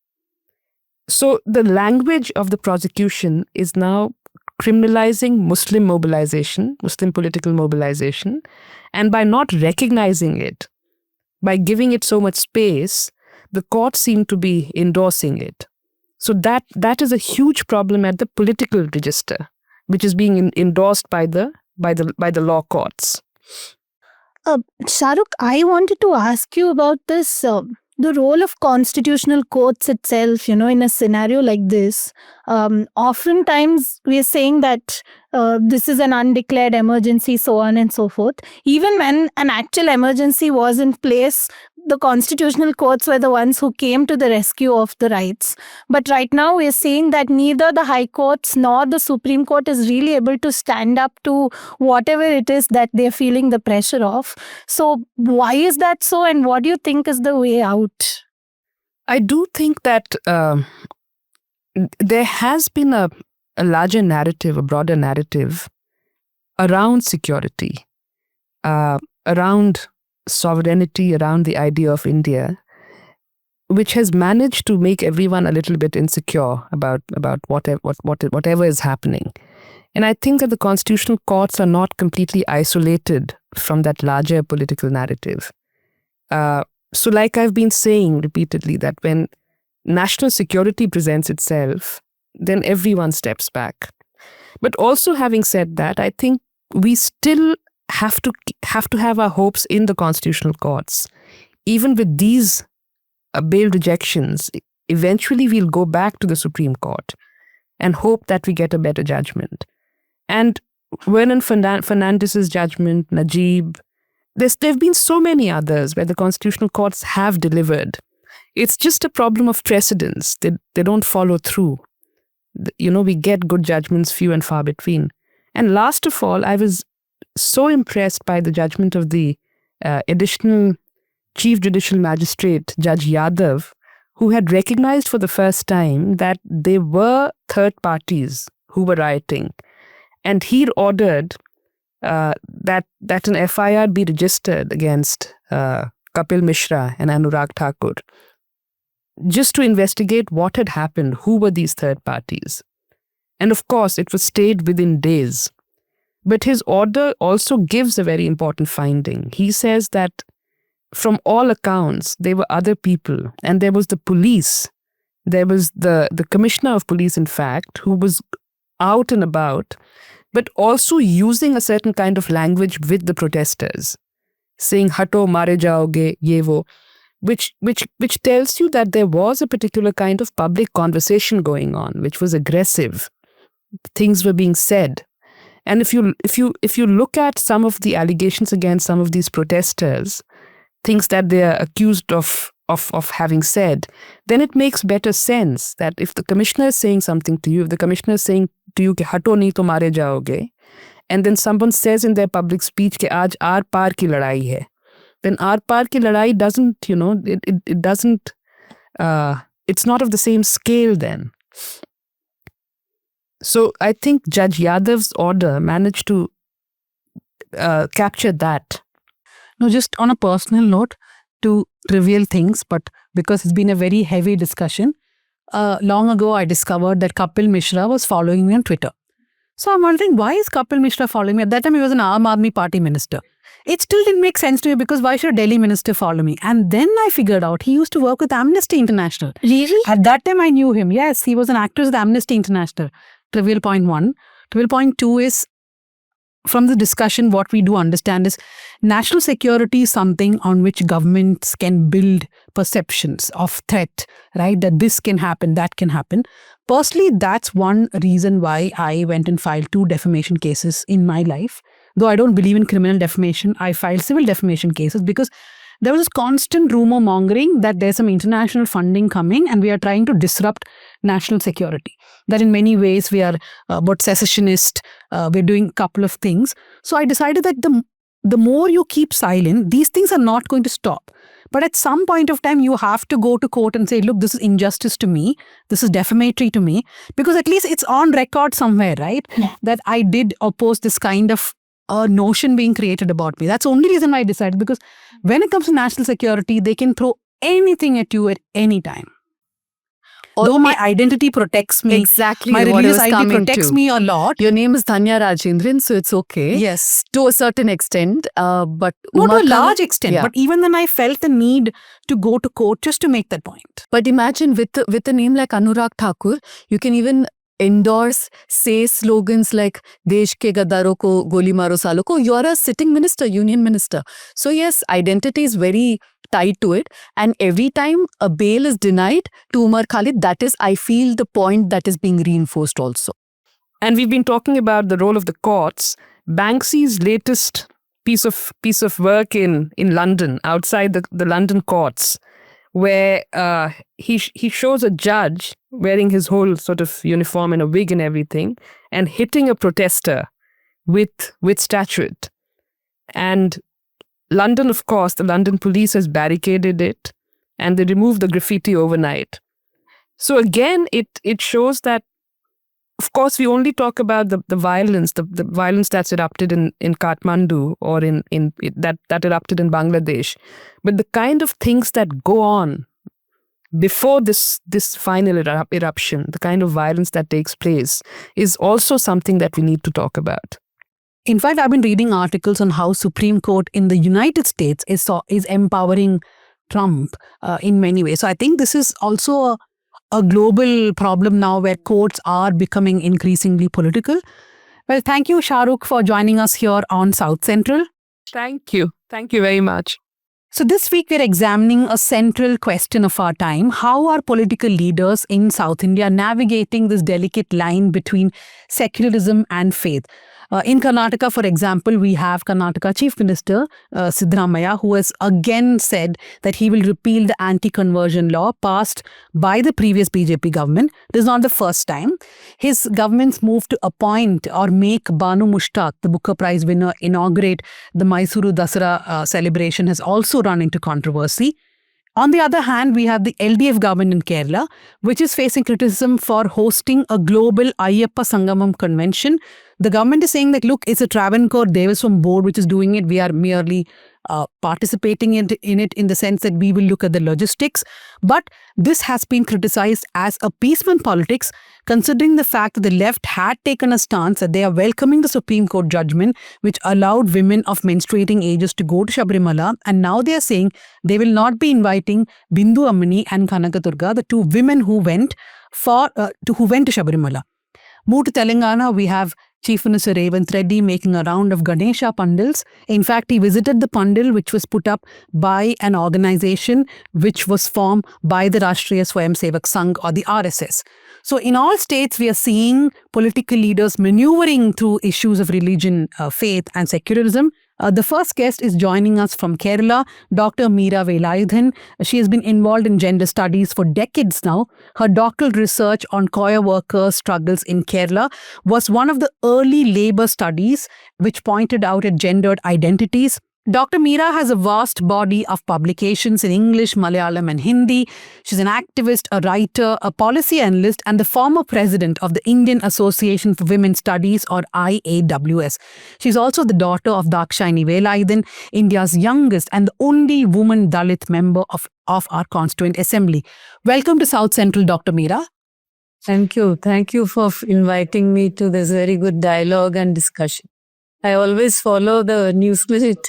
So the language of the prosecution is now criminalizing Muslim mobilization, Muslim political mobilization. And by not recognizing it, by giving it so much space, the courts seem to be endorsing it. So that is a huge problem at the political register, which is being endorsed by the law courts. Shahrukh, I wanted to ask you about this, the role of constitutional courts itself, in a scenario like this. Oftentimes we are saying that this is an undeclared emergency, so on and so forth. Even when an actual emergency was in place, the constitutional courts were the ones who came to the rescue of the rights. But right now we are seeing that neither the High Courts nor the Supreme Court is really able to stand up to whatever it is that they're feeling the pressure of. So why is that so, and what do you think is the way out? I do think that there has been a larger narrative, a broader narrative around security, around sovereignty, around the idea of India, which has managed to make everyone a little bit insecure about whatever is happening. And I think that the constitutional courts are not completely isolated from that larger political narrative. So like I've been saying repeatedly, that when national security presents itself, then everyone steps back. But also having said that, I think we still have to have our hopes in the constitutional courts. Even with these bail rejections, eventually we'll go back to the Supreme Court and hope that we get a better judgment. And Vernon Fernandez's judgment, Najib, there have been so many others where the constitutional courts have delivered. It's just a problem of precedence. They don't follow through. We get good judgments few and far between. And last of all, I was so impressed by the judgment of the additional Chief Judicial Magistrate, Judge Yadav, who had recognized for the first time that there were third parties who were rioting. And he ordered that an FIR be registered against Kapil Mishra and Anurag Thakur, just to investigate what had happened, who were these third parties. And of course, it was stayed within days. But his order also gives a very important finding. He says that from all accounts, there were other people, and there was the police. There was the commissioner of police, in fact, who was out and about, but also using a certain kind of language with the protesters, saying, "Hato, mare jaoge, ye wo," which tells you that there was a particular kind of public conversation going on, which was aggressive. Things were being said. And if you look at some of the allegations against some of these protesters, things that they are accused of having said, then it makes better sense that if the commissioner is saying something to you, if the commissioner is saying to you, "Hato nahi to mare jaoge," and then someone says in their public speech, "Ke aaj aar paar ki ladai hai," then aar paar ki ladai doesn't, it doesn't, it's not of the same scale then. So I think Judge Yadav's order managed to capture that. No, just on a personal note, to reveal things, but because it's been a very heavy discussion, long ago I discovered that Kapil Mishra was following me on Twitter. So I'm wondering, why is Kapil Mishra following me? At that time, he was an Aam Aadmi Party minister. It still didn't make sense to me, because why should a Delhi minister follow me? And then I figured out he used to work with Amnesty International. Really? At that time, I knew him. Yes, he was an actor with Amnesty International. Trivial point 1. Trivial point 2 is, from the discussion, what we do understand is national security is something on which governments can build perceptions of threat, right? That this can happen, that can happen. Personally, that's one reason why I went and filed 2 defamation cases in my life. Though I don't believe in criminal defamation, I filed civil defamation cases because there was this constant rumor mongering that there's some international funding coming and we are trying to disrupt national security. That in many ways we are about secessionist, we're doing a couple of things. So I decided that the more you keep silent, these things are not going to stop. But at some point of time, you have to go to court and say, look, this is injustice to me. This is defamatory to me. Because at least it's on record somewhere, right? Yeah. That I did oppose this kind of notion being created about me. That's the only reason why I decided. Because when it comes to national security, they can throw anything at you at any time. Though my identity protects me, Exactly my what I religious was identity coming protects to. me a lot. Your name is Dhanya Rajendran, so it's okay. Yes. To a certain extent, but No, Umar to a Khan- large extent. yeah. But even then I felt the need to go to court just to make that point. But imagine with a name like Anurag Thakur, you can even endorse, say slogans like Desh ke gaddaro ko goli maro salo ko. You are a sitting minister, union minister. So yes, identity is very tied to it. And every time a bail is denied to Umar Khalid, that is, I feel, the point that is being reinforced also. And we've been talking about the role of the courts. Banksy's latest piece of work in London, outside the London courts, where he shows a judge wearing his whole sort of uniform and a wig and everything, and hitting a protester with statute. And London, of course, the London police has barricaded it, and they removed the graffiti overnight. So again, it shows that, of course, we only talk about the violence, the violence that's erupted in Kathmandu or that erupted in Bangladesh. But the kind of things that go on before this final eruption, the kind of violence that takes place, is also something that we need to talk about. In fact, I've been reading articles on how Supreme Court in the United States is empowering Trump in many ways. So I think this is also a global problem now where courts are becoming increasingly political. Well, thank you, Shahrukh, for joining us here on South Central. Thank you. Thank you very much. So this week we're examining a central question of our time. How are political leaders in South India navigating this delicate line between secularism and faith? In Karnataka, for example, we have Karnataka Chief Minister Siddaramaiah, who has again said that he will repeal the anti-conversion law passed by the previous BJP government. This is not the first time. His government's move to appoint or make Banu Mushtaq, the Booker Prize winner, inaugurate the Mysuru Dasara celebration has also run into controversy. On the other hand, we have the LDF government in Kerala, which is facing criticism for hosting a global Ayyappa Sangamam convention. The government is saying that, look, it's a Travancore Devaswam board which is doing it. We are merely participating in it in the sense that we will look at the logistics. But this has been criticized as appeasement politics, considering the fact that the left had taken a stance that they are welcoming the Supreme Court judgment, which allowed women of menstruating ages to go to Sabarimala. And now they are saying they will not be inviting Bindu Ammani and Kanakadurga, the 2 women who went to Sabarimala. Move to Telangana, we have Chief Minister Revanth Reddy making a round of Ganesha pandals. In fact, he visited the pandal which was put up by an organization which was formed by the Rashtriya Swayamsevak Sangh or the RSS. So in all states, we are seeing political leaders maneuvering through issues of religion, faith and secularism. The first guest is joining us from Kerala, Dr. Meera Velayudhan. She has been involved in gender studies for decades now. Her doctoral research on choir workers' struggles in Kerala was one of the early labor studies which pointed out at gendered identities. Dr. Meera has a vast body of publications in English, Malayalam and Hindi. She's an activist, a writer, a policy analyst and the former president of the Indian Association for Women's Studies or IAWS. She's also the daughter of Dakshayani Velayudhan, India's youngest and the only woman Dalit member of our Constituent Assembly. Welcome to South Central, Dr. Meera. Thank you. Thank you for inviting me to this very good dialogue and discussion. I always follow the Newsminute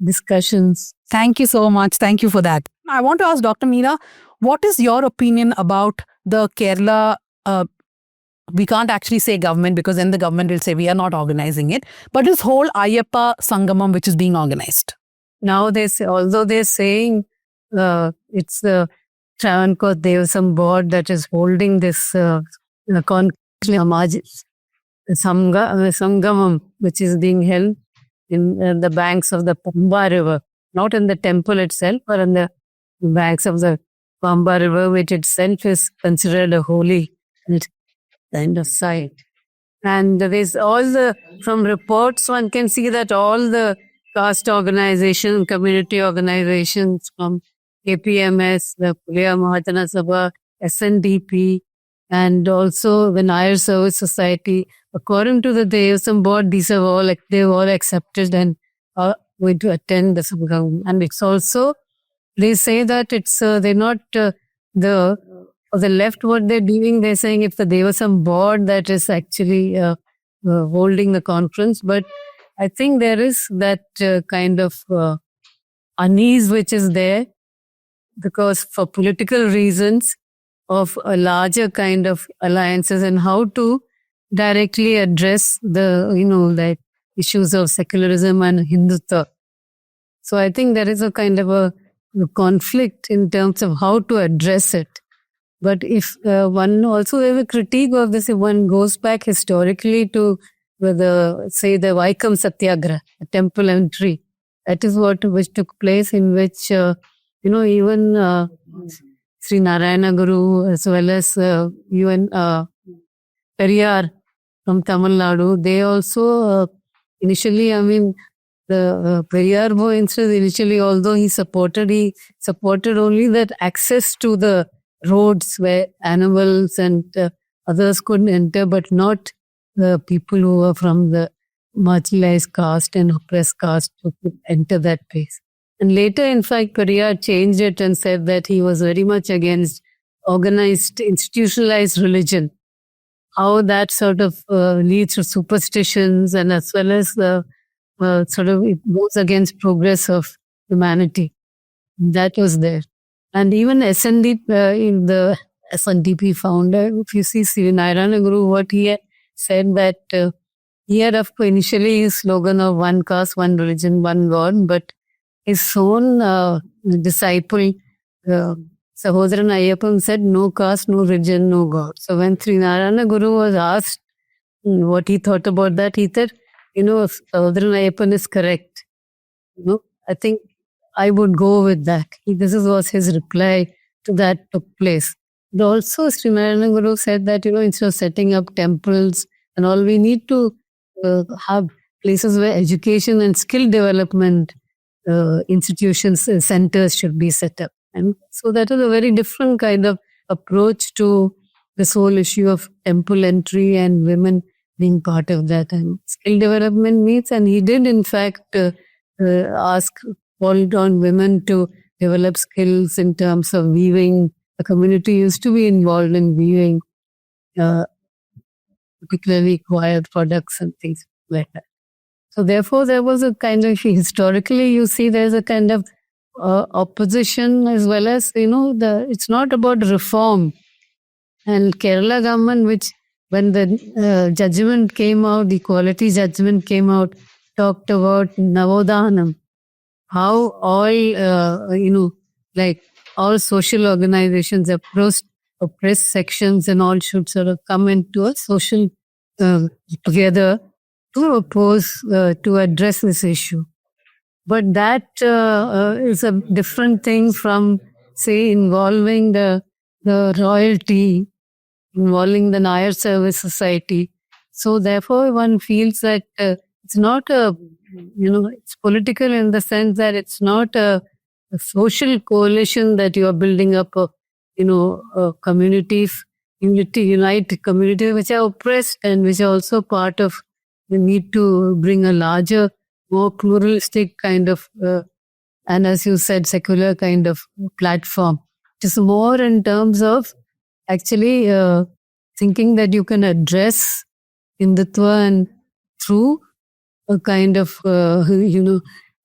discussions. Thank you so much. Thank you for that. I want to ask Dr. Meera, what is your opinion about the Kerala we can't actually say government because then the government will say we are not organizing it. But this whole Ayyappa Sangamam, which is being organized. Now they say, although they're saying it's the Travancore Devasam board that is holding this Sangamam, which is being held in the banks of the Pamba River, not in the temple itself, but in the banks of the Pamba River, which itself is considered a holy kind of site. And there's from reports, one can see that all the caste organizations, community organizations from KPMS, the Puliya Mahatana Sabha, SNDP, and also the Nair Service Society, according to the Devasam board, they've all accepted and are going to attend the Sangamam. And it's also, they say that it's they're not for the left, what they're doing, they're saying it's the Devasam board that is actually holding the conference. But I think there is that kind of unease which is there because for political reasons of a larger kind of alliances and how to directly address the, like issues of secularism and Hindutva. So I think there is a kind of a conflict in terms of how to address it. But if one also have a critique of this, if one goes back historically to the Vaikam Satyagraha, the temple entry, that is which took place in which, even Sri Narayana Guru as well as even Periyar from Tamil Nadu, they also initially, the Periyar for instance, initially, although he supported only that access to the roads where animals and others couldn't enter, but not the people who were from the marginalized caste and oppressed caste who could enter that place. And later, in fact, Periyar changed it and said that he was very much against organized, institutionalized religion. How that sort of leads to superstitions and as well as the it goes against progress of humanity. That was there. And even the SNDP founder, if you see Sri Narayana Guru, what he had said that he had initially his slogan of one caste, one religion, one God, but his own disciple, Sahodran Ayyappan, said no caste, no religion, no God. So when Sri Narayana Guru was asked what he thought about that, he said, if Sahodran Ayyappan is correct, I think I would go with that. This was his reply to that took place. But also, Sri Narayana Guru said that, instead of setting up temples and all, we need to have places where education and skill development institutions, centers should be set up. And so that is a very different kind of approach to this whole issue of temple entry and women being part of that. And skill development means, and he did in fact called on women to develop skills in terms of weaving. The community used to be involved in weaving, particularly coir products and things like that. So therefore, there was a kind of, historically, you see there's a kind of opposition as well as, it's not about reform. And Kerala government, which when the judgment came out, the equality judgment came out, talked about Navodhanam, how all, all social organizations, oppressed sections and all should sort of come into a social together to oppose, to address this issue. But that is a different thing from, say, involving the royalty, involving the Nair Service Society. So therefore, one feels that it's not it's political in the sense that it's not a social coalition that you are building up communities, unite communities which are oppressed and which are also part of the need to bring a larger, more pluralistic kind of, and as you said, secular kind of platform. It is more in terms of actually thinking that you can address Hindutva and through a kind of,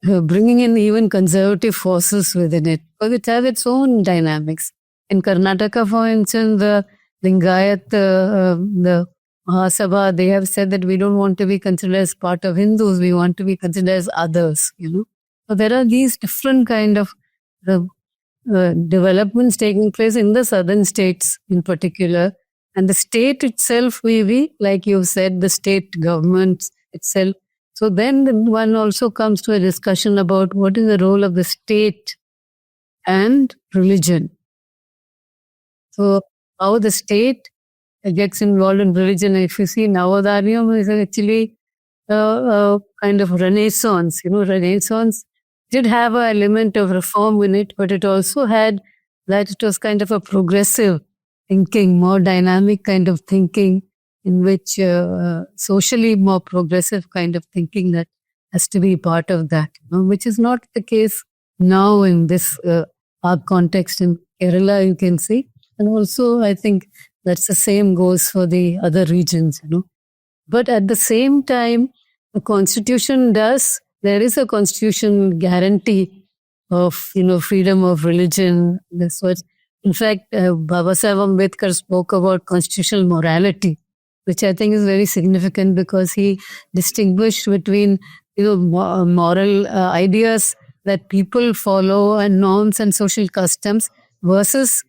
bringing in even conservative forces within it. Because it has its own dynamics. In Karnataka, for instance, the Lingayat, the Mahasabha, they have said that we don't want to be considered as part of Hindus, we want to be considered as others, So there are these different kind of developments taking place in the southern states in particular. And the state itself, we like you said, the state governments itself. So then one also comes to a discussion about what is the role of the state and religion. So how the state gets involved in religion. If you see, Navadharmyam is actually a kind of renaissance. Renaissance did have an element of reform in it, but it also had that it was kind of a progressive thinking, more dynamic kind of thinking, in which socially more progressive kind of thinking that has to be part of that, which is not the case now in this our context in Kerala, you can see. And also, I think that's the same goes for the other regions, But at the same time, the constitution there is a constitution guarantee of, freedom of religion. That's what, in fact, Babasaheb Ambedkar spoke about constitutional morality, which I think is very significant because he distinguished between, moral ideas that people follow and norms and social customs versus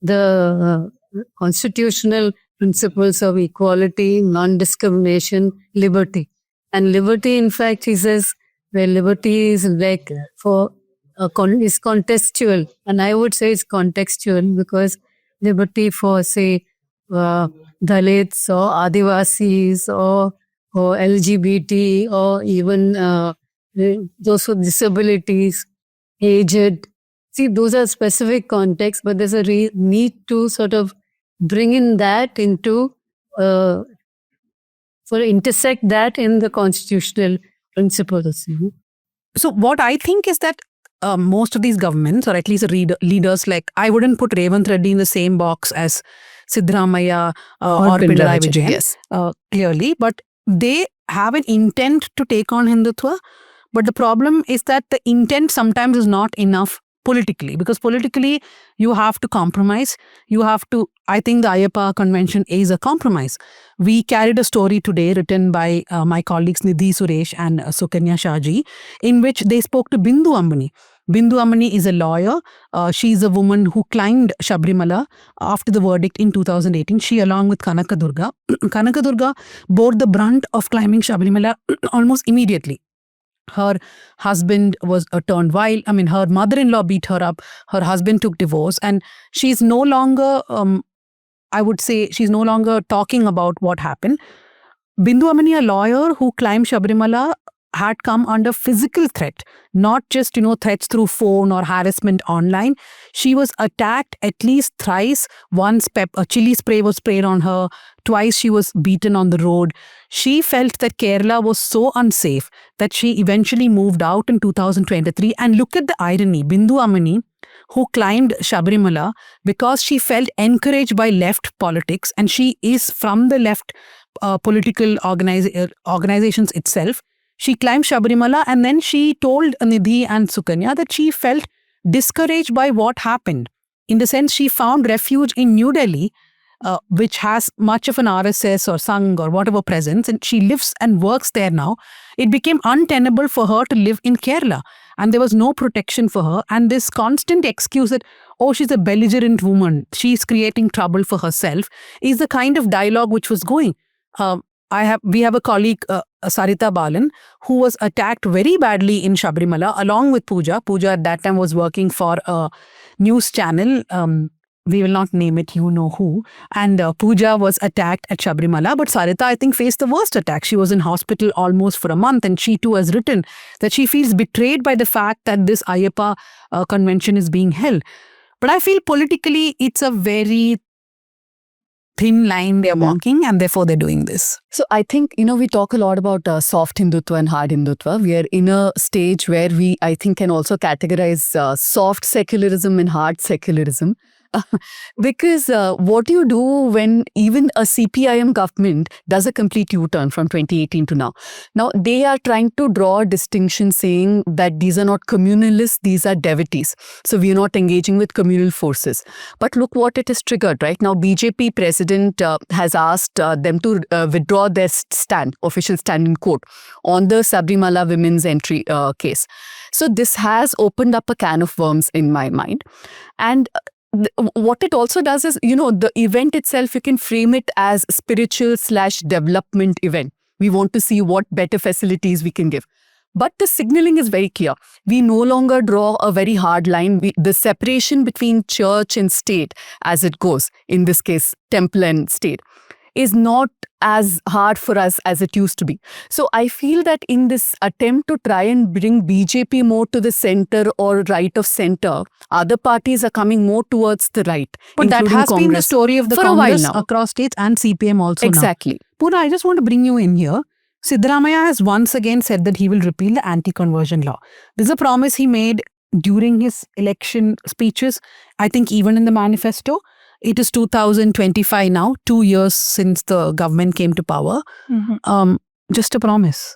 the constitutional principles of equality, non-discrimination, liberty. And liberty, in fact, he says, where liberty is like is contextual. And I would say it's contextual because liberty for, say, Dalits or Adivasis or LGBT or even those with disabilities, aged. See, those are specific contexts, but there's a need to sort of bring in that into, intersect that in the constitutional principles. So what I think is that most of these governments, or at least leaders, like I wouldn't put Revanth Reddy in the same box as Siddaramaiah or Pinarayi Vijayan, yes. Clearly, but they have an intent to take on Hindutva. But the problem is that the intent sometimes is not enough politically, because politically you have to compromise. I think the Ayyappa Convention is a compromise. We carried a story today written by my colleagues Nidhi Suresh and Sukanya Shahji, in which they spoke to Bindu Ambani. Bindu Ambani is a lawyer. She's a woman who climbed Sabrimala after the verdict in 2018. She, along with Kanaka Durga, bore the brunt of climbing Sabrimala almost immediately. Her husband was turned wild. Her mother-in-law beat her up. Her husband took divorce. And she's no longer, I would say, she's no longer talking about what happened. Bindu Ambani, a lawyer who climbed Sabrimala, had come under physical threat, not just, threats through phone or harassment online. She was attacked at least thrice. Once a chili spray was sprayed on her. Twice she was beaten on the road. She felt that Kerala was so unsafe that she eventually moved out in 2023. And look at the irony. Bindu Ambani, who climbed Sabrimala because she felt encouraged by left politics, and she is from the left political organizations itself. She climbed Sabrimala, and then she told Nidhi and Sukanya that she felt discouraged by what happened. In the sense, she found refuge in New Delhi, which has much of an RSS or Sangh or whatever presence, and she lives and works there now. It became untenable for her to live in Kerala, and there was no protection for her. And this constant excuse that, oh, she's a belligerent woman, she's creating trouble for herself, is the kind of dialogue which was going. We have a colleague, Sarita Balan, who was attacked very badly in Sabrimala along with Pooja. Pooja at that time was working for a news channel. We will not name it, you know who. And Pooja was attacked at Sabrimala. But Sarita, I think, faced the worst attack. She was in hospital almost for a month. And she too has written that she feels betrayed by the fact that this Ayyappa convention is being held. But I feel politically it's a very thin line they're walking, and therefore they're doing this. So I think, we talk a lot about soft Hindutva and hard Hindutva. We are in a stage where we, I think, can also categorize soft secularism and hard secularism. Because what you do when even a CPIM government does a complete U-turn from 2018 to now. Now, they are trying to draw a distinction saying that these are not communalists, these are devotees. So we are not engaging with communal forces. But look what it has triggered, right? Now, BJP president has asked them to withdraw their official stand in court on the Sabrimala women's entry case. So this has opened up a can of worms in my mind. And what it also does is, the event itself, you can frame it as spiritual/development event. We want to see what better facilities we can give. But the signaling is very clear. We no longer draw a very hard line. The separation between church and state, as it goes, in this case, temple and state, is not as hard for us as it used to be. So I feel that in this attempt to try and bring BJP more to the center or right of center, other parties are coming more towards the right. But that has been the story of the for a while Congress now. across states and CPM also Exactly. now. Poona, I just want to bring you in here. Siddaramaiah has once again said that he will repeal the anti-conversion law. This is a promise he made during his election speeches, I think even in the manifesto. It is 2025 now, 2 years since the government came to power. Just a promise.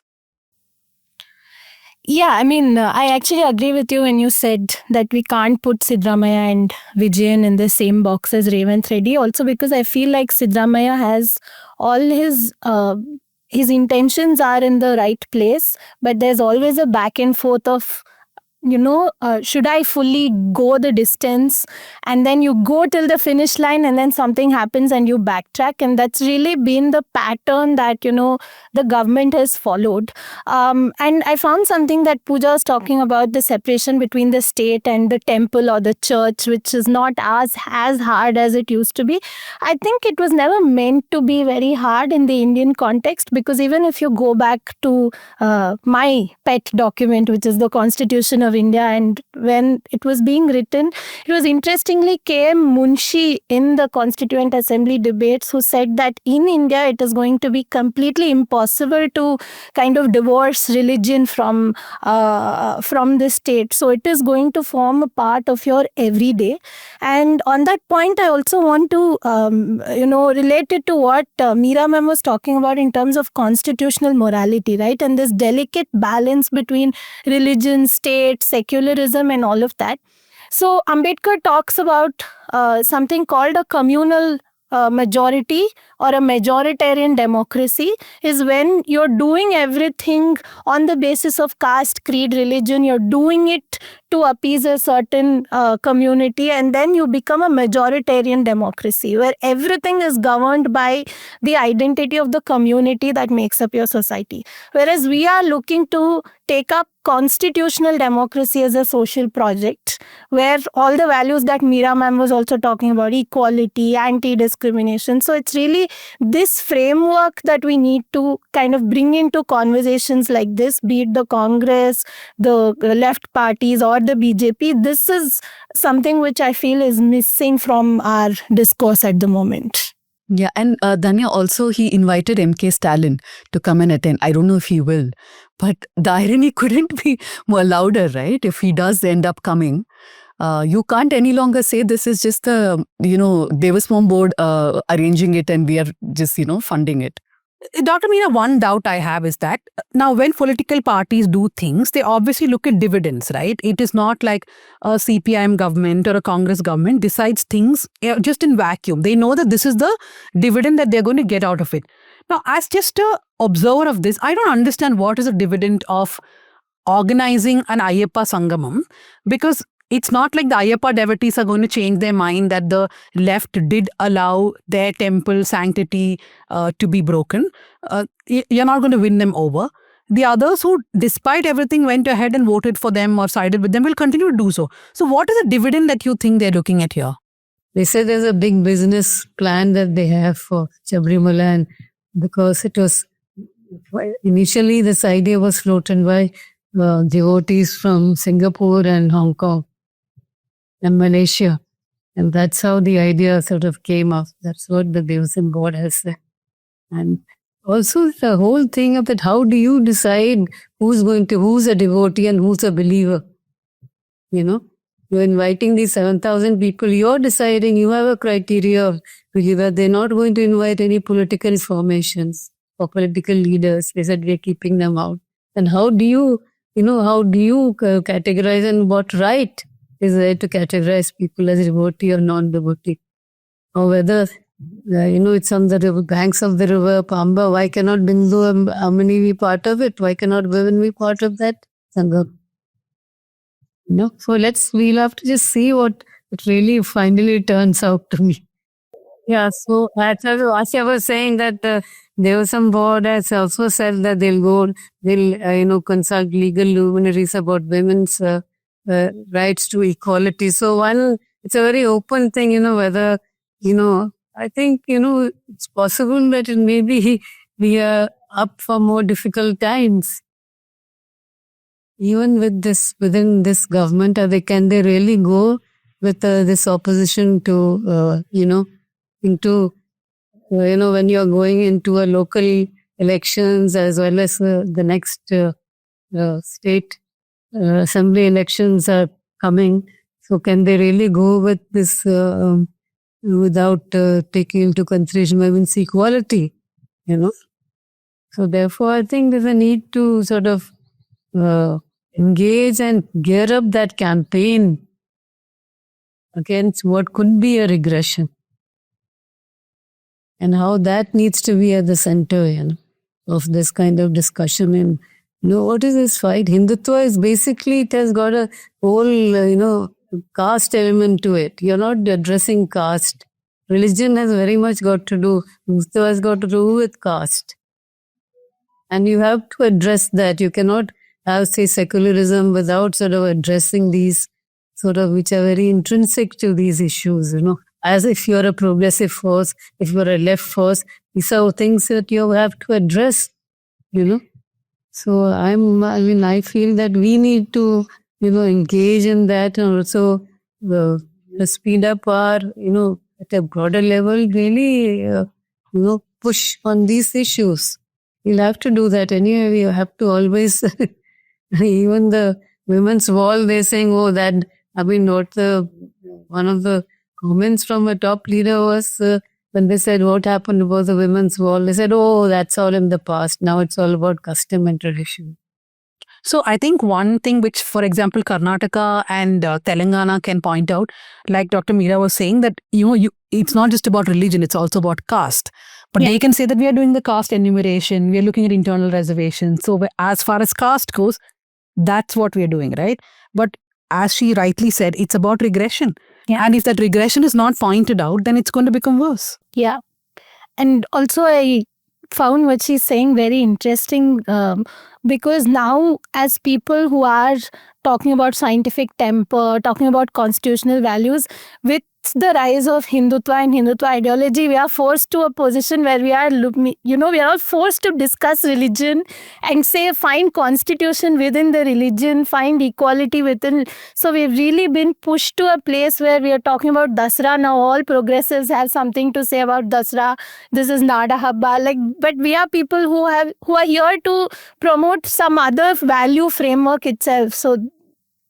Yeah, I mean, I actually agree with you when you said that we can't put Siddaramaiah and Vijayan in the same box as Revanth Reddy. Also because I feel like Siddaramaiah has all his intentions are in the right place, but there's always a back and forth of, should I fully go the distance? And then you go till the finish line and then something happens and you backtrack. And that's really been the pattern that, the government has followed. And I found something that Pooja was talking about, the separation between the state and the temple or the church, which is not as hard as it used to be. I think it was never meant to be very hard in the Indian context, because even if you go back to my pet document, which is the Constitution of India, and when it was being written, it was interestingly K.M. Munshi in the Constituent Assembly debates who said that in India it is going to be completely impossible to kind of divorce religion from the state. So it is going to form a part of your everyday. And on that point, I also want to relate it to what Meera ma'am was talking about in terms of constitutional morality, right? And this delicate balance between religion, state, secularism and all of that. So Ambedkar talks about something called a communal majority or a majoritarian democracy is when you're doing everything on the basis of caste, creed, religion. You're doing it to appease a certain community, and then you become a majoritarian democracy where everything is governed by the identity of the community that makes up your society. Whereas we are looking to take up constitutional democracy as a social project where all the values that Meera ma'am was also talking about, equality, anti-discrimination. So it's really this framework that we need to kind of bring into conversations like this, be it the Congress, the left parties or the BJP. This is something which I feel is missing from our discourse at the moment. Yeah, and Dhanya also, he invited MK Stalin to come and attend. I don't know if he will, but the irony couldn't be more louder, right? If he does end up coming, you can't any longer say this is just the, Devaswam board arranging it and we are just, funding it. Dr. Meera, one doubt I have is that now when political parties do things, they obviously look at dividends, right? It is not like a CPIM government or a Congress government decides things just in vacuum. They know that this is the dividend that they're going to get out of it. Now, as just an observer of this, I don't understand what is a dividend of organizing an Ayyappa Sangamam, because it's not like the Ayyappa devotees are going to change their mind that the left did allow their temple sanctity to be broken. You're not going to win them over. The others who, despite everything, went ahead and voted for them or sided with them will continue to do so. So what is the dividend that you think they're looking at here? They say there's a big business plan that they have for Sabrimala, and because it was initially this idea was floated by devotees from Singapore and Hong Kong and Malaysia. And that's how the idea sort of came up. That's what the Devaswam board has said. And also the whole thing of that, how do you decide who's a devotee and who's a believer? You're inviting these 7,000 people. You're deciding, you have a criteria that they're not going to invite any political formations or political leaders. They said we're keeping them out. And how do you categorize, and what right is there to categorize people as devotee or non-devotee? Or whether, it's on the banks of the river Pamba. Why cannot Bindu and Amini be part of it? Why cannot women be part of that Sangam? So we'll have to just see what it really finally turns out to be. Yeah, so Asha was saying that the Devasam board has also said that they'll consult legal luminaries about women's rights to equality. So it's a very open thing, whether, I think, it's possible that it maybe we are up for more difficult times. Even with within this government, can they really go with this opposition to, into, when you're going into a local elections as well as the next state assembly elections are coming. So can they really go with this without taking into consideration women's equality, So therefore, I think there's a need to sort of engage and gear up that campaign against what could be a regression, and how that needs to be at the center of this kind of discussion. And what is this fight? Hindutva is basically, it has got a whole caste element to it. You're not addressing caste. Religion has very much got to do, Hindutva has got to do with caste, and you have to address that. You cannot have, say, secularism without sort of addressing these which are very intrinsic to these issues, as if you're a progressive force, if you're a left force. These are things that you have to address, So I feel that we need to, engage in that, and also speed up our, at a broader level, really, push on these issues. We'll have to do that anyway. We have to always, even the women's wall, they're saying, one of the comments from a top leader was when they said, what happened about the women's wall? They said, that's all in the past. Now it's all about custom and tradition. So I think one thing which, for example, Karnataka and Telangana can point out, like Dr. Meera was saying, that it's not just about religion, it's also about caste. But they can say that we are doing the caste enumeration, we are looking at internal reservations. So as far as caste goes, that's what we are doing, right? But as she rightly said, it's about regression. Yeah. And if that regression is not pointed out, then it's going to become worse. Yeah. And also I found what she's saying very interesting, because now as people who are talking about scientific temper, talking about constitutional values, with the rise of Hindutva and Hindutva ideology, we are forced to a position where we are all forced to discuss religion and say, find constitution within the religion, find equality within. So we've really been pushed to a place where we are talking about Dasra. Now all progressives have something to say about Dasra. This is Nada Habba. But we are people who are here to promote some other value framework itself. So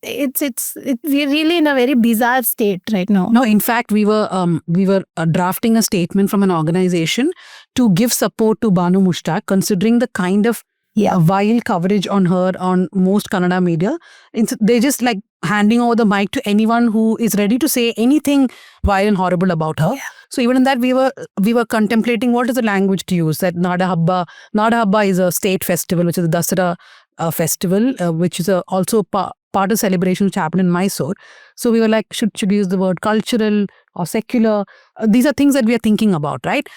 we're really in a very bizarre state right now. No, in fact, we were drafting a statement from an organization to give support to Banu Mushtaq, considering the kind of vile coverage on her on most Kannada media. They just like handing over the mic to anyone who is ready to say anything vile and horrible about her. Yeah. So even in that, we were contemplating what is the language to use. That Nada Habba is a state festival, which is a Dasara festival, which is also part of celebration which happened in Mysore. So we were like, should we use the word cultural or secular? These are things that we are thinking about, right?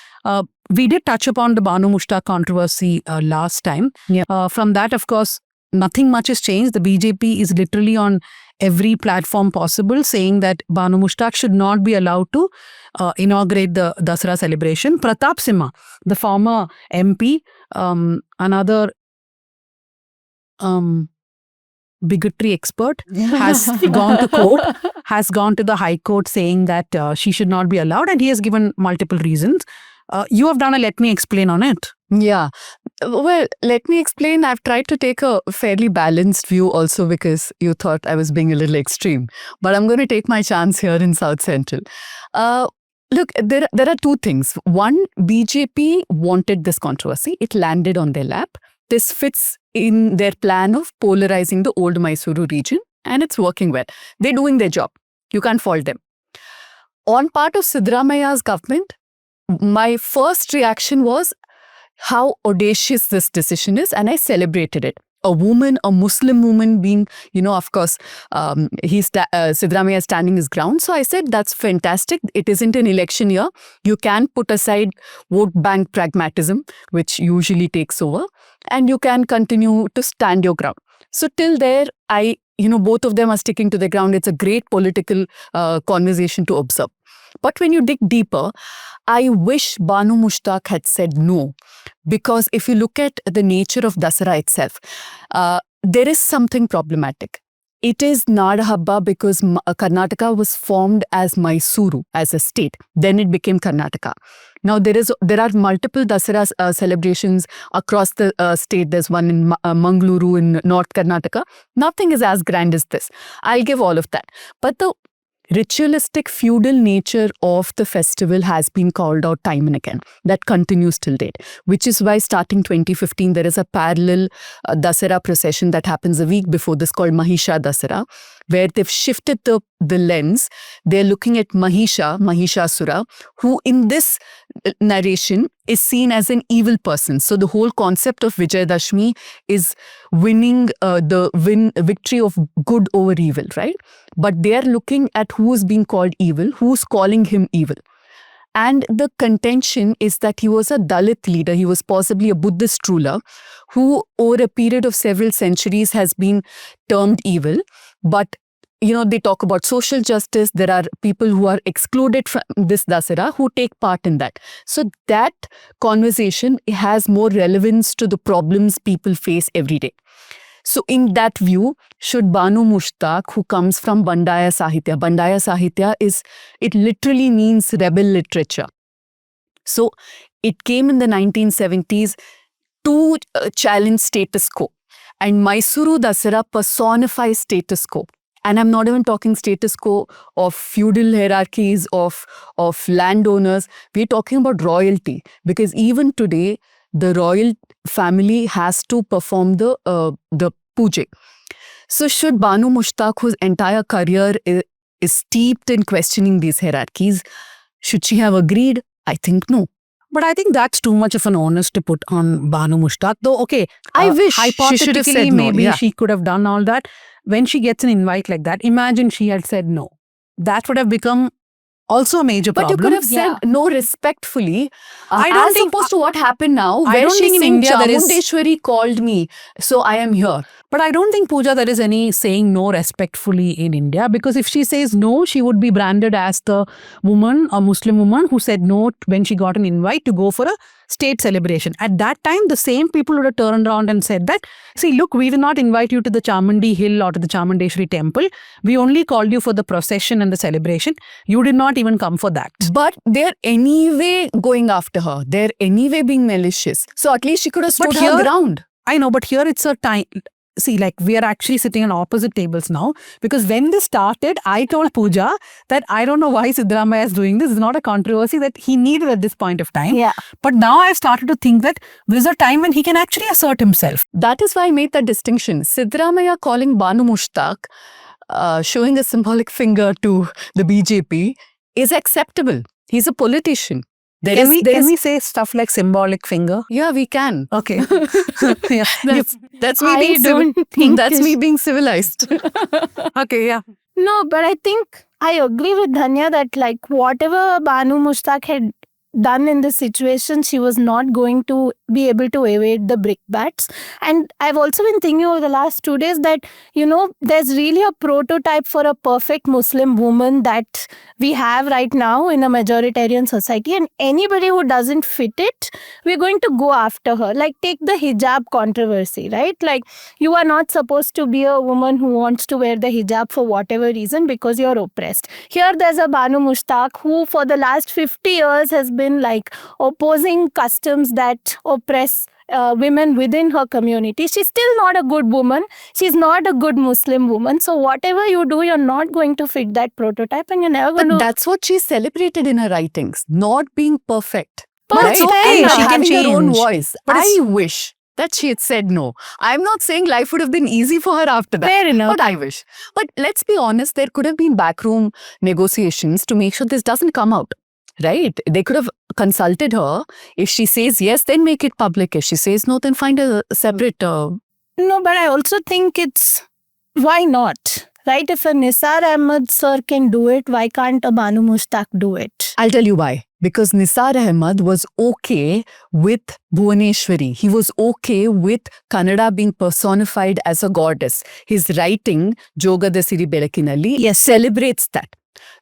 We did touch upon the Banu Mushtaq controversy last time. Yeah. From that, of course, nothing much has changed. The BJP is literally on every platform possible saying that Banu Mushtaq should not be allowed to inaugurate the Dasara celebration. Pratap Simha, the former MP, another bigotry expert, has gone to the High Court saying that she should not be allowed, and he has given multiple reasons. You have done a let me explain on it. Yeah. Well, let me explain. I've tried to take a fairly balanced view also because you thought I was being a little extreme. But I'm going to take my chance here in South Central. Look, there are two things. One, BJP wanted this controversy. It landed on their lap. This fits in their plan of polarizing the old Mysuru region, and it's working well. They're doing their job. You can't fault them. On part of Siddaramaya's government, my first reaction was how audacious this decision is, and I celebrated it. A woman, a Muslim woman being, of course, Siddaramaiah is standing his ground. So I said, that's fantastic. It isn't an election year. You can put aside vote bank pragmatism, which usually takes over, and you can continue to stand your ground. So till there, both of them are sticking to the ground. It's a great political conversation to observe. But when you dig deeper, I wish Banu Mushtaq had said no. Because if you look at the nature of Dasara itself, there is something problematic. It is Nadahabba because Karnataka was formed as Mysuru, as a state. Then it became Karnataka. Now, there are multiple Dasara celebrations across the state. There's one in Mangaluru in North Karnataka. Nothing is as grand as this. I'll give all of that. But the ritualistic feudal nature of the festival has been called out time and again. That continues till date, which is why starting 2015, there is a parallel Dasara procession that happens a week before this called Mahisha Dasara, where they've shifted the lens. They're looking at Mahishasura, who in this narration is seen as an evil person. So the whole concept of Vijayadashmi is winning victory of good over evil, right? But they're looking at who is being called evil, who's calling him evil. And the contention is that he was a Dalit leader. He was possibly a Buddhist ruler who over a period of several centuries has been termed evil. But they talk about social justice. There are people who are excluded from this Dasara who take part in that. So that conversation has more relevance to the problems people face every day. So in that view, should Banu Mushtaq, who comes from Bandaya Sahitya it literally means rebel literature. So it came in the 1970s to challenge status quo. And Mysuru Dasara personifies status quo. And I'm not even talking status quo of feudal hierarchies, of landowners. We're talking about royalty. Because even today, the royal family has to perform the puja. So should Banu Mushtaq, whose entire career is steeped in questioning these hierarchies, should she have agreed? I think no. But I think that's too much of an onus to put on Banu Mushtaq. Though, okay, I wish she should have said no. Maybe Yeah. she could have done all that. When she gets an invite like that, imagine she had said no. That would have become also a major But problem. you could have said no respectfully. I don't as think- opposed to what happened now, I where don't she think in saying India there is- Chamundeshwari called me, so I am here. But I don't think, Pooja, there is any saying no respectfully in India, because if she says no, she would be branded as the woman, a Muslim woman who said no when she got an invite to go for a state celebration. At that time, the same people would have turned around and said that, see, look, we did not invite you to the Chamundi hill or to the Chamundeshwari temple. We only called you for the procession and the celebration. You did not even come for that. But they're anyway going after her. They're anyway being malicious. So at least she could have stood her here- ground. I know, but here it's a time. See, like, we are actually sitting on opposite tables now, because when this started, I told Pooja that I don't know why Siddaramaiah is doing this. It's not a controversy that he needed at this point of time. Yeah. But now I've started to think that there's a time when he can actually assert himself. That is why I made that distinction. Siddaramaiah calling Banu Mushtaq, showing a symbolic finger to the BJP, is acceptable. He's a politician. Can we say stuff like symbolic finger? Yeah, we can. Okay. Yeah. That's me I being don't think That's it's- me being civilized. Okay, yeah. No, but I think I agree with Dhanya that like whatever Banu Mushtaq had done in this situation, she was not going to be able to evade the brickbats. And I've also been thinking over the last 2 days that, there's really a prototype for a perfect Muslim woman that we have right now in a majoritarian society. And anybody who doesn't fit it, we're going to go after her. Like, take the hijab controversy, right? Like, you are not supposed to be a woman who wants to wear the hijab for whatever reason because you're oppressed. Here there's a Banu Mushtaq who for the last 50 years has been like opposing customs that oppress women within her community. She's still not a good woman. She's not a good Muslim woman. So whatever you do, you're not going to fit that prototype, and you're never going But to. that's what she celebrated in her writings, not being perfect. But it's okay, And she can having her own change. voice. But I wish that she had said no. I'm not saying life would have been easy for her after that. Fair enough. But I wish. But let's be honest, there could have been backroom negotiations to make sure this doesn't come out. Right? They could have consulted her. If she says yes, then make it public. If she says no, then find a separate. No, but I also think it's why not? Right? If a Nisar Ahmed sir can do it, why can't a Banu Mushtaq do it? I'll tell you why. Because Nisar Ahmed was okay with Bhuvaneshwari. He was okay with Kannada being personified as a goddess. His writing, Jogadasiri Belakinalli, celebrates that.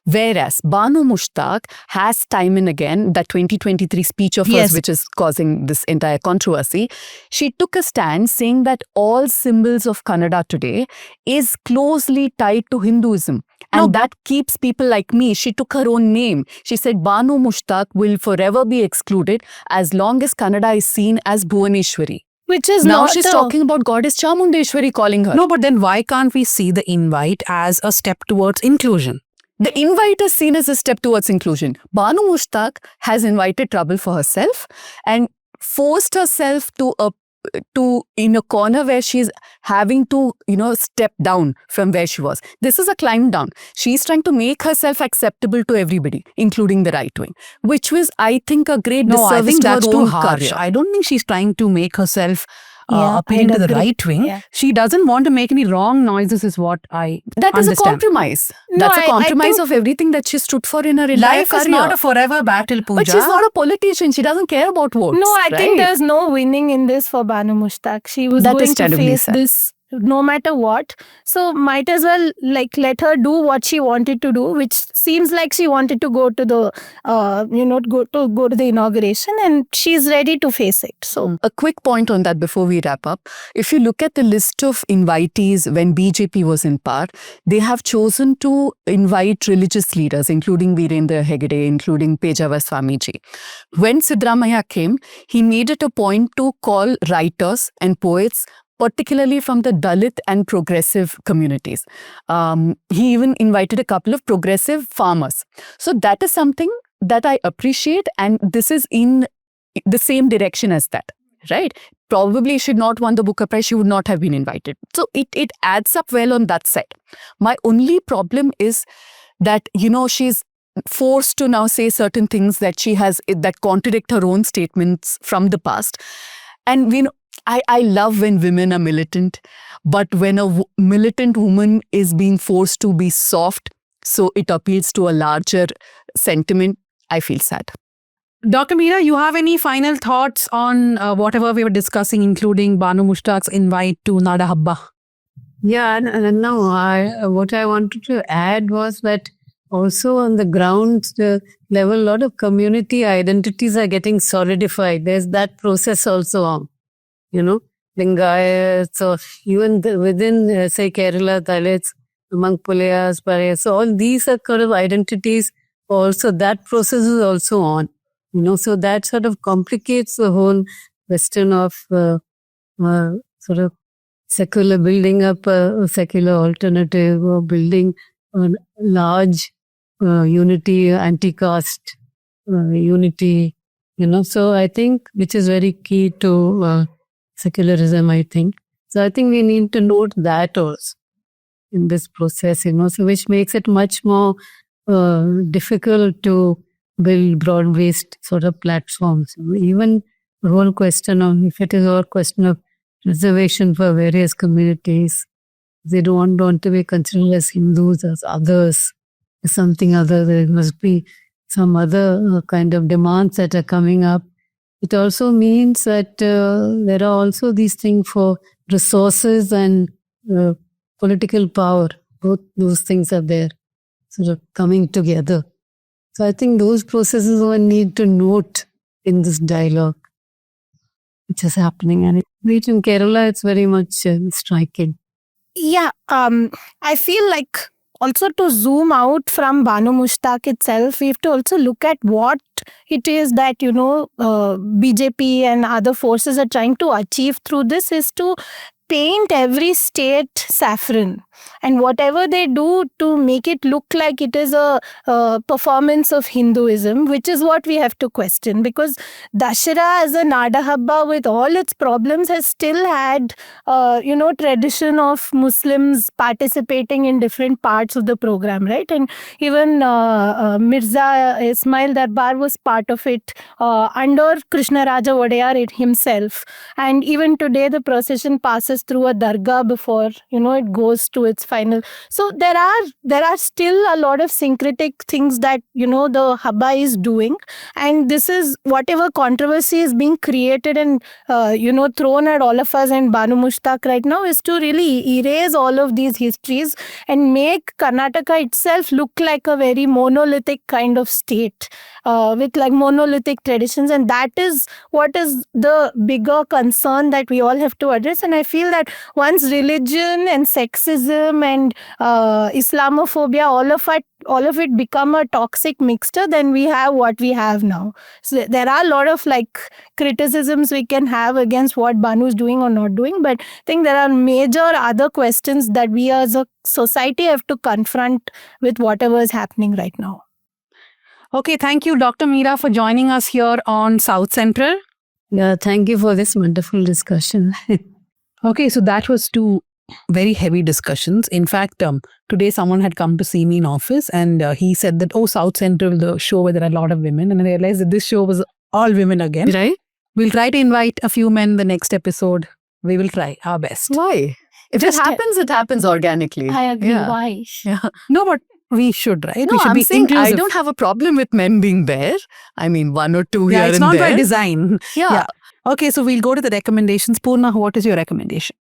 Whereas Banu Mushtaq has time and again, that 2023 speech of hers, Yes. which is causing this entire controversy, she took a stand saying that all symbols of Kannada today is closely tied to Hinduism. And that keeps people like me. She took her own name. She said Banu Mushtaq will forever be excluded as long as Kannada is seen as Bhuvaneshwari. Which is Now not she's a- talking about goddess Chamundeshwari calling her. No, but then why can't we see the invite as a step towards inclusion? The invite is seen as a step towards inclusion. Banu Mushtaq has invited trouble for herself and forced herself to in a corner where she's having to, step down from where she was. This is a climb down. She's trying to make herself acceptable to everybody, including the right wing, which was, I think, a great No, I disservice think to her that's too own harsh. career. I don't think she's trying to make herself Yeah, appealing I'd to the agree. right wing. Yeah. She doesn't want to make any wrong noises, is what I That is a understand. compromise. No, That's a I compromise think- of everything that she stood for in her entire Life career. is not a forever battle, Pooja. But she's not a politician. She doesn't care about votes. No, I think right? there's no winning in this for Banu Mushtaq. She was That is going to terribly face sad. this no matter what. So might as well let her do what she wanted to do, which seems like she wanted to go to the go to the inauguration, and she's ready to face it. So A quick point on that before we wrap up. If you look at the list of invitees when BJP was in power, they have chosen to invite religious leaders, including Virendra Hegde, including Pejava Swamiji. When Siddaramaiah came, he made it a point to call writers and poets, particularly from the Dalit and progressive communities. He even invited a couple of progressive farmers. So that is something that I appreciate, and this is in the same direction as that, right? Probably should not won the Booker Prize, she would not have been invited. So it adds up well on that side. My only problem is that, she's forced to now say certain things that she has, that contradict her own statements from the past. And, I love when women are militant, but when a militant woman is being forced to be soft, so it appeals to a larger sentiment, I feel sad. Dr. Meera, you have any final thoughts on whatever we were discussing, including Banu Mushtaq's invite to Nada Habba? Yeah, no, what I wanted to add was that also on the ground level, a lot of community identities are getting solidified. There's that process also on, Lingayats, or even within, say, Kerala, Dalits, among Pulayas, Parayas. So all these are kind of identities also, that process is also on, so that sort of complicates the whole question of sort of secular, building up a secular alternative or building a large unity, anti-caste unity, so I think, which is very key to secularism, I think. So I think we need to note that also in this process, so which makes it much more difficult to build broad-based sort of platforms. Even the whole question of, if it is a question of reservation for various communities, they don't want to be considered as Hindus, as others, as something other. There must be some other kind of demands that are coming up. It also means that there are also these things for resources and political power. Both those things are there, sort of coming together. So I think those processes one need to note in this dialogue, which is happening. And in Kerala, it's very much striking. yeah, I feel like also to zoom out from Banu Mushtaq itself, we have to also look at what it is that, BJP and other forces are trying to achieve through this is to paint every state saffron, and whatever they do to make it look like it is a performance of Hinduism, which is what we have to question, because Dashera as a Nada Habba with all its problems has still had tradition of Muslims participating in different parts of the program, right? And even Mirza Ismail Darbar was part of it under Krishna Raja Wadeyar himself, and even today the procession passes through a dargah before it goes to its final. So there are still a lot of syncretic things that the Habba is doing, and this is whatever controversy is being created and thrown at all of us and Banu Mushtaq right now is to really erase all of these histories and make Karnataka itself look like a very monolithic kind of state with like monolithic traditions, and that is what is the bigger concern that we all have to address. And I feel that once religion and sexism and Islamophobia, all of it become a toxic mixture, then we have what we have now. So there are a lot of like criticisms we can have against what Banu is doing or not doing, but I think there are major other questions that we as a society have to confront with whatever is happening right now. Okay, thank you, Dr. Meera, for joining us here on South Central. Yeah, thank you for this wonderful discussion. Okay, so that was two very heavy discussions. In fact, today someone had come to see me in office and he said that, South Central, the show where there are a lot of women. And I realized that this show was all women again. Right? We'll try to invite a few men the next episode. We will try our best. Why? If Just- it happens organically. I agree. Yeah. Why? Yeah. No, but we should, right? No, we should I'm be saying inclusive. I don't have a problem with men being there. I mean, one or two Yeah, here it's and not there. by design. Yeah. Okay, so we'll go to the recommendations. Purna, what is your recommendation?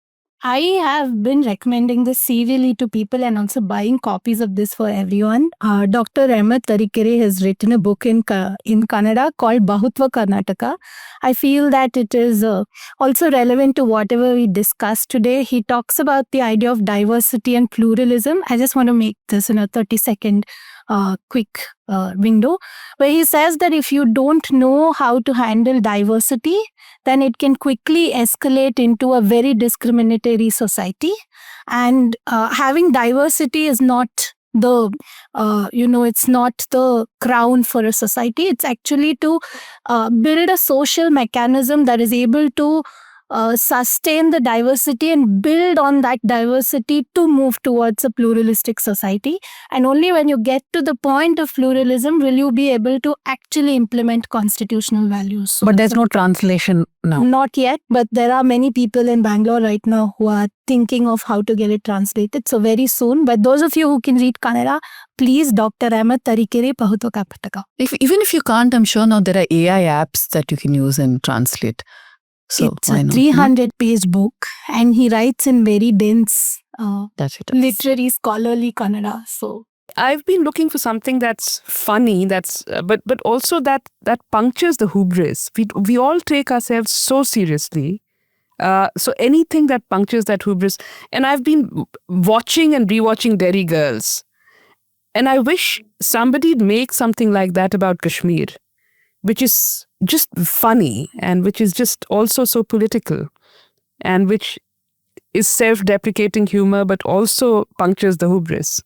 I have been recommending this serially to people and also buying copies of this for everyone. Dr. Ahmed Tarikere has written a book in Kannada called Bahutva Karnataka. I feel that it is also relevant to whatever we discussed today. He talks about the idea of diversity and pluralism. I just want to make this in a 30-second quick window, where he says that if you don't know how to handle diversity, then it can quickly escalate into a very discriminatory society. And having diversity is not it's not the crown for a society. It's actually to build a social mechanism that is able to sustain the diversity and build on that diversity to move towards a pluralistic society. And only when you get to the point of pluralism will you be able to actually implement constitutional values. So But there's no translation now. not yet, but there are many people in Bangalore right now who are thinking of how to get it translated. So very soon. But those of you who can read Kannada, please, Dr. Ahmed Tarikere, Bahutva Karnataka. Even if you can't, I'm sure now there are AI apps that you can use and translate. So It's why a not? 300-page book, and he writes in very dense, That's it. literary, scholarly Kannada. So I've been looking for something that's funny, that's but also that punctures the hubris. We all take ourselves so seriously. So anything that punctures that hubris. And I've been watching and rewatching Derry Girls, and I wish somebody'd make something like that about Kashmir, which is just funny and which is just also so political, and which is self-deprecating humor, but also punctures the hubris.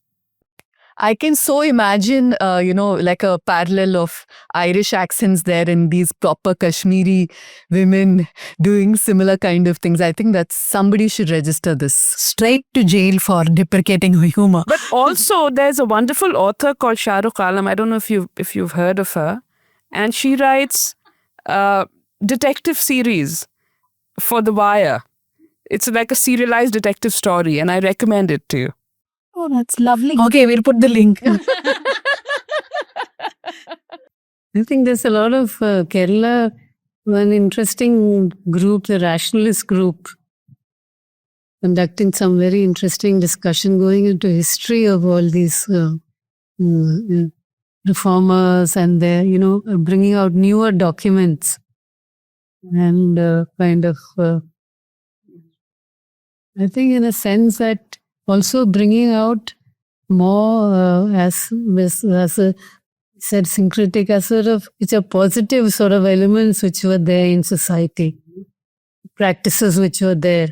I can so imagine, like a parallel of Irish accents there and these proper Kashmiri women doing similar kind of things. I think that somebody should register this. Straight to jail for deprecating humor. But also, there's a wonderful author called Shahrukh Alam. I don't know if you've heard of her, and she writes detective series for The Wire. It's like a serialized detective story, and I recommend it to you. oh, that's lovely. Okay, we'll put the link. I think there's a lot of Kerala, one interesting group, the Rationalist group, conducting some very interesting discussion going into history of all these reformers, and they're, bringing out newer documents and I think in a sense that also bringing out more as a said syncretic as sort of, which are positive sort of elements which were there in society, practices which were there,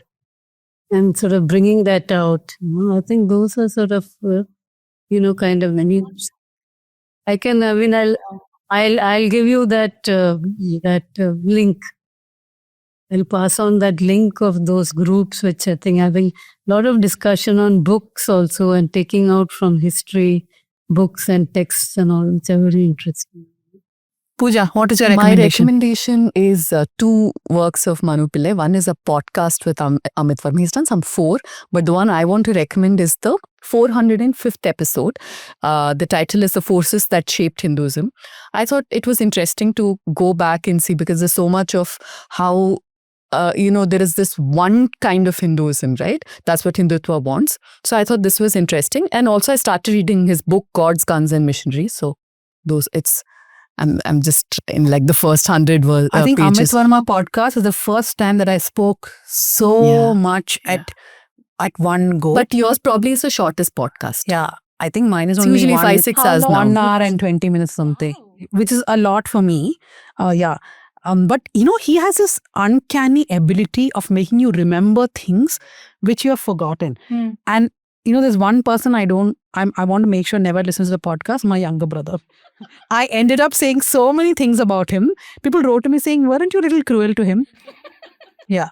and sort of bringing that out. I think those are sort of, kind of many. I'll give you that link. I'll pass on that link of those groups, which I think having a lot of discussion on books also and taking out from history books and texts and all, which are very interesting. Pooja, what is your My recommendation? recommendation is two works of Manu Pillai. One is a podcast with Amit Verma. He's done some 4, but the one I want to recommend is the 405th episode. The title is The Forces That Shaped Hinduism. I thought it was interesting to go back and see, because there's so much of how there is this one kind of Hinduism, right? That's what Hindutva wants. So I thought this was interesting. And also I started reading his book, Gods, Guns and Missionaries. So I'm just in like the first 100 I think pages. Amit Verma podcast is the first time that I spoke so much at one go. But yours probably is the shortest podcast. yeah, I think mine is It's only usually 5-6 hours now. 1 hour and 20 minutes something, which is a lot for me. But he has this uncanny ability of making you remember things which you have forgotten. And there's one person I want to make sure never listens to the podcast, my younger brother. I ended up saying so many things about him. People wrote to me saying, weren't you a little cruel to him? Yeah.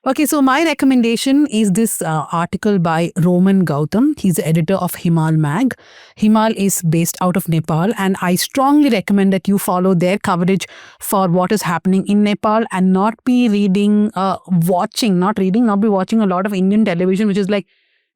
Okay, so my recommendation is this article by Roman Gautam. He's the editor of Himal Mag. Himal is based out of Nepal, and I strongly recommend that you follow their coverage for what is happening in Nepal and not be watching a lot of Indian television, which is like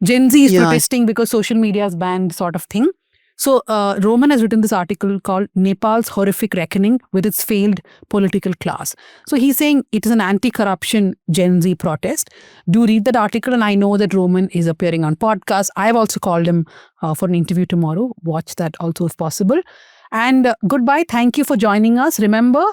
Gen Z is protesting because social media is banned sort of thing. So Roman has written this article called Nepal's Horrific Reckoning with its Failed Political Class. So he's saying it is an anti-corruption Gen Z protest. Do read that article, and I know that Roman is appearing on podcasts. I've also called him for an interview tomorrow. Watch that also if possible. And goodbye. Thank you for joining us. Remember,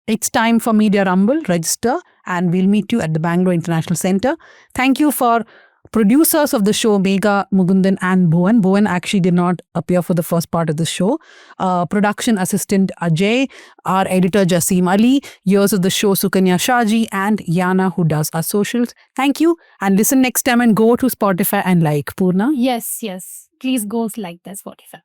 it's time for Media Rumble. Register and we'll meet you at the Bangalore International Center. Thank you for producers of the show, Megha, Mugundan and Bhuvan. Bhuvan actually did not appear for the first part of the show. Production assistant Ajay, our editor Jasim Ali, years of the show Sukanya Shaji, and Yana, who does our socials. Thank you, and listen next time and go to Spotify and like. Purna? Yes. Please go like that Spotify.